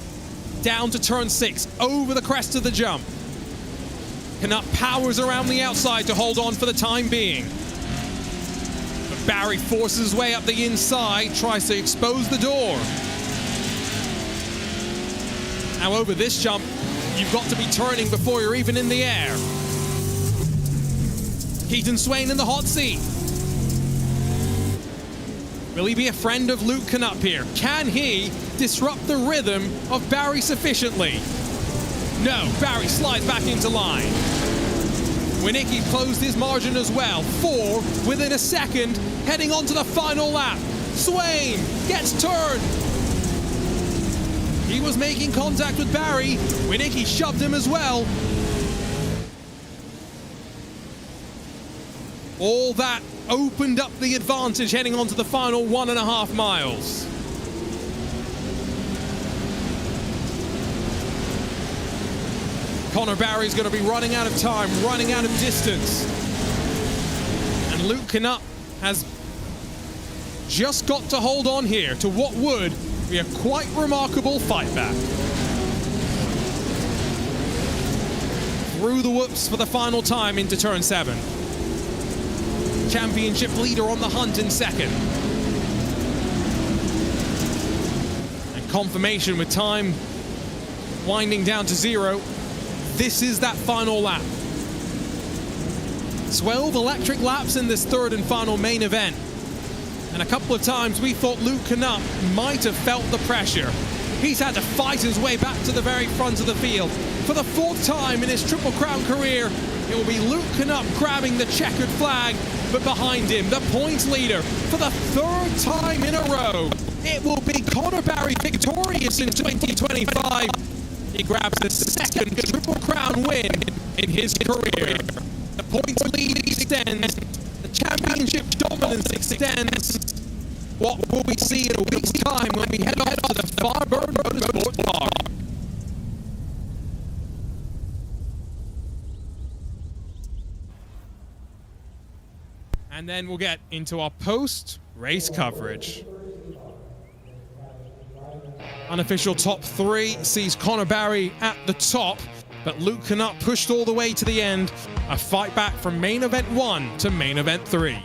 Down to turn 6, over the crest of the jump. Canuck powers around the outside to hold on for the time being. But Barry forces his way up the inside, tries to expose the door. Now over this jump, you've got to be turning before you're even in the air. Keaton Swain in the hot seat. Will he be a friend of Luke Canup here? Can he disrupt the rhythm of Barry sufficiently? No, Barry slides back into line. Winnicki closed his margin as well. 4 within a second, heading on to the final lap. Swain gets turned. He was making contact with Barry. Winnicki shoved him as well. All that opened up the advantage heading on to the final 1.5 miles. Connor Barry's going to be running out of time, running out of distance. And Luke Canup has just got to hold on here to what would be a quite remarkable fight back. Through the whoops for the final time into turn 7. Championship leader on the hunt in second. And confirmation with time winding down to 0. This is that final lap. 12 electric laps in this 3rd and final main event. And a couple of times we thought Luke Canup might have felt the pressure. He's had to fight his way back to the very front of the field. For the 4th time in his Triple Crown career, it will be Luke Canup grabbing the checkered flag, but behind him, the points leader for the 3rd time in a row. It will be Connor Barry victorious in 2025. He grabs the 2nd Triple Crown win in his career. The points lead extends. The championship dominance extends. What will we see in a week's time when we head off to the Firebird Motorsport Park? And then we'll get into our post-race coverage. Unofficial top 3 sees Connor Barry at the top, but Luke Canup pushed all the way to the end. A fight back from main event 1 to main event 3.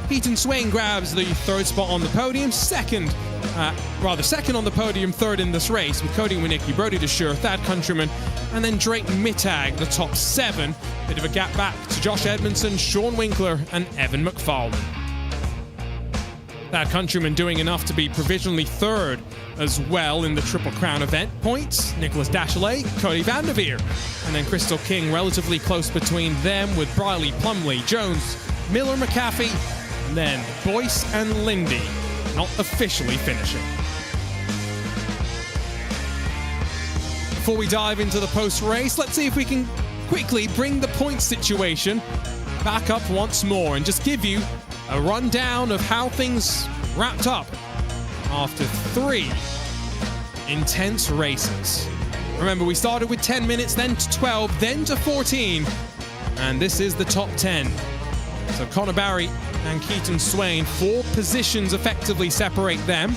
Keaton Swain grabs the 3rd spot on the podium, second on the podium, 3rd in this race, with Cody Winnicki, Brody DeSure, Thad Countryman, and then Drake Mittag, the top 7. Bit of a gap back to Josh Edmondson, Sean Winkler, and Evan McFarlane. Thad Countryman doing enough to be provisionally 3rd as well in the Triple Crown event points. Nicholas Dachelet, Cody Vanderveer, and then Crystal King relatively close between them with Briley, Plumley, Jones, Miller, McAfee, and then Boyce and Lindy not officially finishing. before we dive into the post-race, let's see if we can quickly bring the point situation back up once more and just give you a rundown of how things wrapped up after 3 intense races. Remember, we started with 10 minutes, then to 12, then to 14, and this is the top 10. So Connor Barry and Keaton Swain, 4 positions effectively separate them.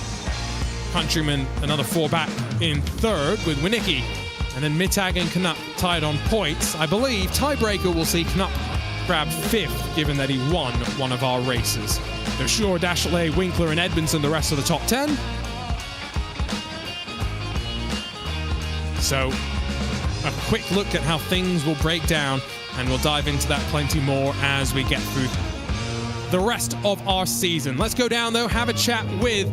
Countryman, another 4 back in third with Winicki, and then Mittag and Knupp tied on points. I believe tiebreaker will see Knupp grab 5th, given that he won one of our races. They're Shaw, Dashley, Winkler, and Edmondson the rest of the top 10. So, a quick look at how things will break down, and we'll dive into that plenty more as we get through the rest of our season. Let's go down, though, have a chat with,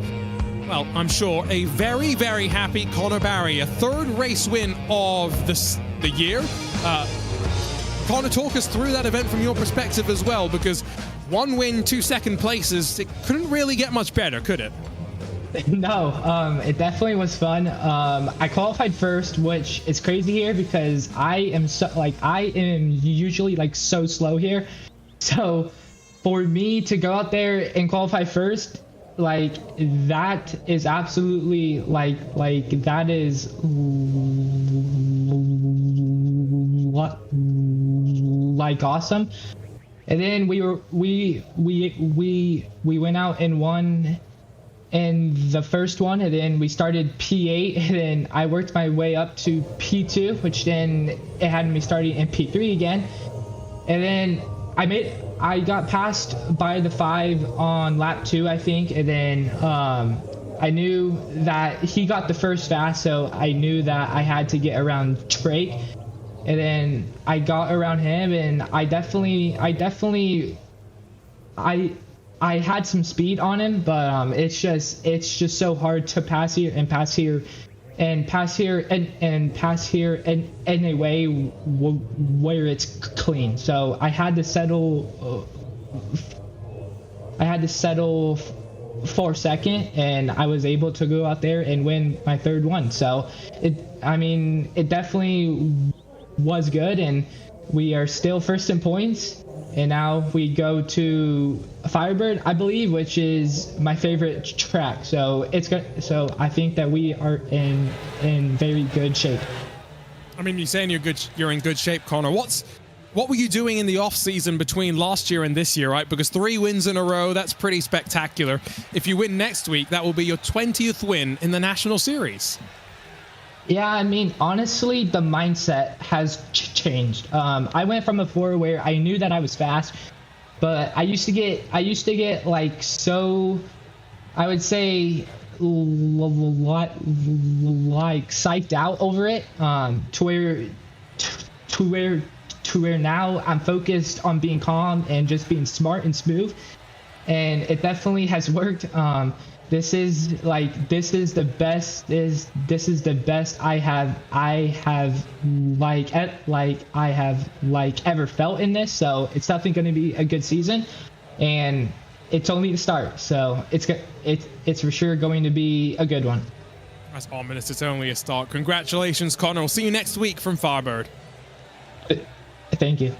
well, I'm sure, a very, very happy Connor Barry, a 3rd race win of the year. Connor, talk us through that event from your perspective as well, because 1 win, 2 second places, it couldn't really get much better, could it?
No, it definitely was fun. I qualified first, which is crazy here because I am usually like so slow here. So for me to go out there and qualify first, like that is absolutely like that is like awesome. And then we went out and won in the first one, and then we started P8, and then I worked my way up to P2, which then it had me starting in P3 again. And then I got passed by the 5 on lap 2, I think, and then I knew that he got the first fast, so I knew that I had to get around Drake. And then I got around him, and I had some speed on him, but it's just so hard to pass here and pass here and pass here and pass here in a way where it's clean. So I had to settle for second, and I was able to go out there and win my 3rd one. So it definitely was good, and we are still first in points. And now we go to Firebird, I believe, which is my favorite track. So it's good. So I think that we are in very good shape.
I mean, you're saying you're in good shape, Connor. What were you doing in the off season between last year and this year, right? Because 3 wins in a row, that's pretty spectacular. If you win next week, that will be your 20th win in the National Series.
Yeah, I mean, honestly, the mindset has changed. I went from a 4 where I knew that I was fast, but I used to get like so, I would say, like psyched out over it, to where now I'm focused on being calm and just being smart and smooth, and it definitely has worked. This is the best I have ever felt in this. So it's definitely going to be a good season, and it's only the start. So it's for sure going to be a good one.
That's ominous. It's only a start. Congratulations, Connor. We'll see you next week from Firebird.
Thank you.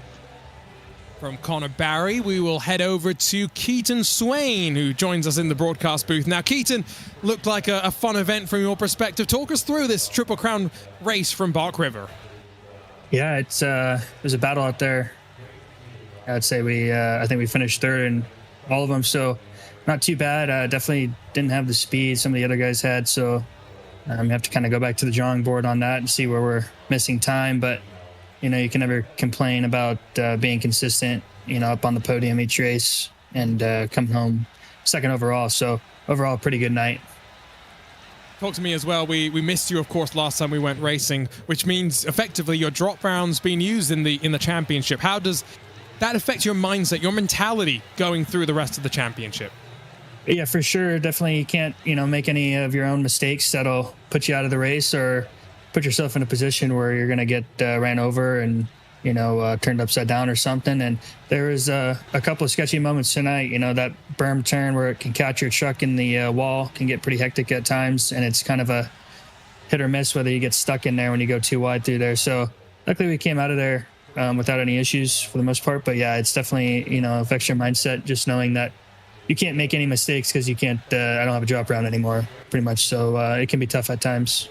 From Connor Barry, we will head over to Keaton Swain, who joins us in the broadcast booth. Now, Keaton, looked like a fun event from your perspective. Talk us through this Triple Crown race from Bark River.
Yeah, it was a battle out there. I'd say I think we finished 3rd in all of them, so not too bad. Definitely didn't have the speed some of the other guys had, so we have to kind of go back to the drawing board on that and see where we're missing time, but you know, you can never complain about being consistent, you know, up on the podium each race and coming home 2nd overall. So overall, pretty good night.
Talk to me as well. We missed you, of course, last time we went racing, which means effectively your drop rounds being used in the championship. How does that affect your mindset, your mentality going through the rest of the championship?
Yeah, for sure. Definitely, you can't, you know, make any of your own mistakes that'll put you out of the race or put yourself in a position where you're going to get ran over and, you know, turned upside down or something. And there was a couple of sketchy moments tonight. You know, that berm turn where it can catch your truck in the wall can get pretty hectic at times. And it's kind of a hit or miss whether you get stuck in there when you go too wide through there. So luckily we came out of there without any issues for the most part. But yeah, it's definitely, affects your mindset just knowing that you can't make any mistakes because you can't, I don't have a drop round anymore, pretty much. So it can be tough at times.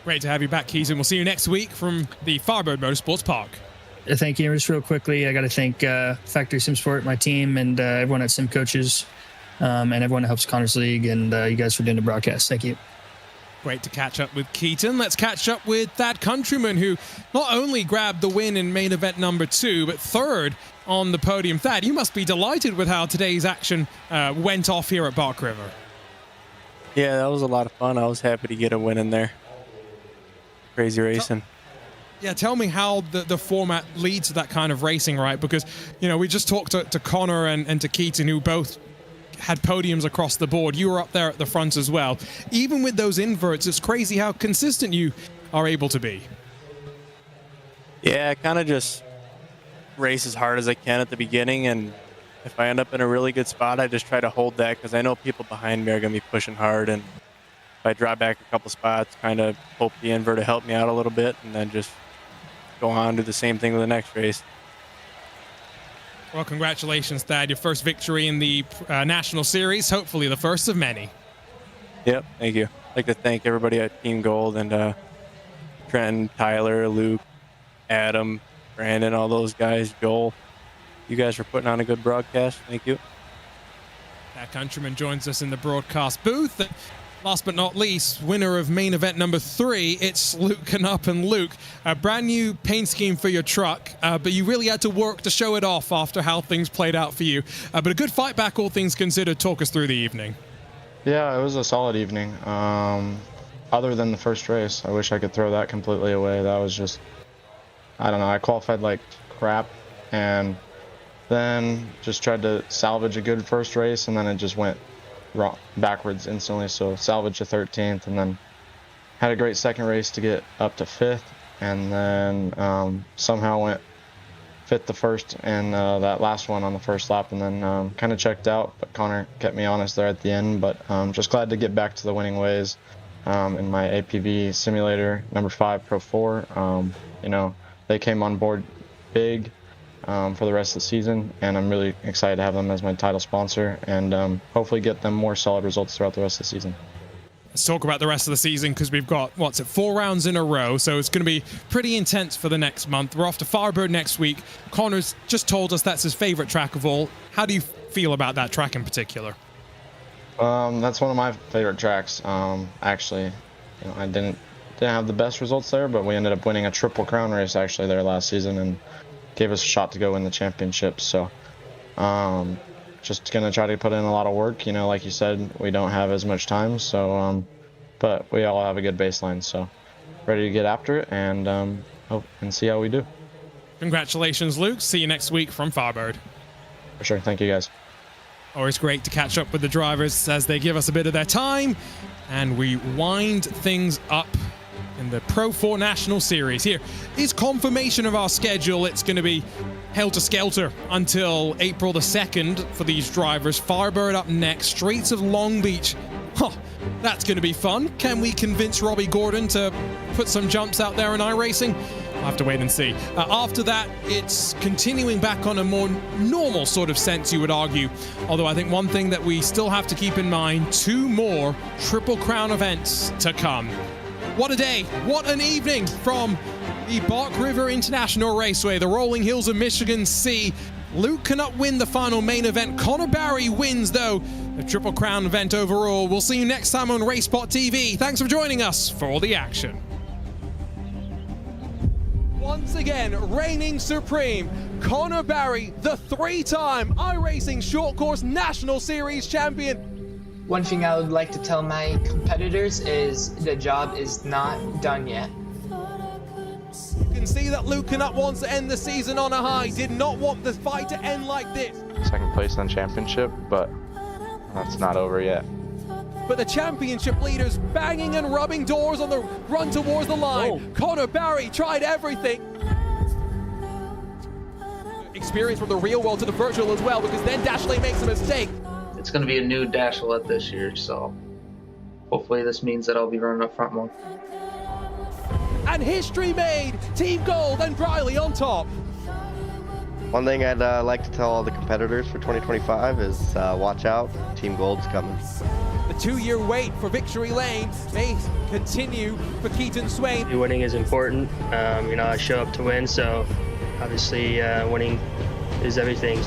Great to have you back, Keaton. We'll see you next week from the Firebird Motorsports Park.
Thank you. Just real quickly, I got to thank Factory Sim Sport, my team, and everyone at Sim Coaches, and everyone that helps Connors League, and you guys for doing the broadcast. Thank you.
Great to catch up with Keaton. Let's catch up with Thad Countryman, who not only grabbed the win in main event number 2, but 3rd on the podium. Thad, you must be delighted with how today's action went off here at Bark River.
Yeah, that was a lot of fun. I was happy to get a win in there. Crazy racing.
Yeah, tell me how the format leads to that kind of racing, right? Because, we just talked to Connor and to Keaton, who both had podiums across the board. You were up there at the front as well. Even with those inverts, it's crazy how consistent you are able to be.
Yeah, I kind of just race as hard as I can at the beginning, and if I end up in a really good spot, I just try to hold that because I know people behind me are going to be pushing hard, and if I drop back a couple spots, kind of hope the invert to help me out a little bit, and then just go on, do the same thing with the next race.
Well, congratulations, Thad. Your first victory in the National Series, hopefully the first of many.
Yep, thank you. I'd like to thank everybody at Team Gold and Trenton, Tyler, Luke, Adam, Brandon, all those guys, Joel. You guys for putting on a good broadcast. Thank you.
That Countryman joins us in the broadcast booth. Last but not least, winner of main event number 3, it's Luke Knupp. And Luke, a brand new paint scheme for your truck, but you really had to work to show it off after how things played out for you. But a good fight back, all things considered. Talk us through the evening.
Yeah, it was a solid evening. Other than the first race, I wish I could throw that completely away. That was just, I don't know, I qualified like crap and then just tried to salvage a good first race, and then it just went backwards instantly. So salvaged a 13th, and then had a great second race to get up to 5th, and then somehow went 5th the first and that last one on the first lap, and then kind of checked out, but Connor kept me honest there at the end. But just glad to get back to the winning ways in my APV simulator number 5 Pro 4. They came on board big for the rest of the season, and I'm really excited to have them as my title sponsor, and hopefully get them more solid results throughout the rest of the season.
Let's talk about the rest of the season, because we've got, 4 rounds in a row, so it's going to be pretty intense for the next month. We're off to Firebird next week. Connor's just told us that's his favorite track of all. How do you feel about that track in particular?
That's one of my favorite tracks. Actually, I didn't have the best results there, but we ended up winning a Triple Crown race actually there last season, and gave us a shot to go win the championship. So just gonna try to put in a lot of work. Like you said, we don't have as much time, so but we all have a good baseline, so ready to get after it and hope and see how we do.
Congratulations, Luke. See you next week from Firebird.
For sure. Thank you, guys.
Always great to catch up with the drivers as they give us a bit of their time, and we wind things up in the Pro 4 National Series. Here is confirmation of our schedule. It's going to be helter-skelter until April the 2nd for these drivers. Firebird up next, Streets of Long Beach. That's going to be fun. Can we convince Robbie Gordon to put some jumps out there in iRacing? I'll have to wait and see. After that, it's continuing back on a more normal sort of sense, you would argue. Although I think one thing that we still have to keep in mind, 2 more Triple Crown events to come. What a day, what an evening from the Bark River International Raceway. The rolling hills of Michigan see Luke cannot win the final main event. Connor Barry wins, though, the Triple Crown event overall. We'll see you next time on RaceSpot TV. Thanks for joining us for all the action. Once again, reigning supreme, Connor Barry, the 3-time iRacing Short Course National Series champion.
One thing I would like to tell my competitors is the job is not done yet.
You can see that Luke Knupp wants to end the season on a high, did not want the fight to end like this.
Second place in the championship, but that's not over yet.
But the championship leaders banging and rubbing doors on the run towards the line. Whoa. Connor Barry tried everything. Experience from the real world to the virtual as well, because then Dashley makes a mistake.
It's going to be a new Dashlette this year, so hopefully this means that I'll be running up front more.
And history made! Team Gold and Briley on top.
One thing I'd like to tell all the competitors for 2025 is watch out, Team Gold's coming.
The 2-year wait for victory lane may continue for Keaton Swain.
Winning is important. You know, I show up to win, so obviously winning is everything.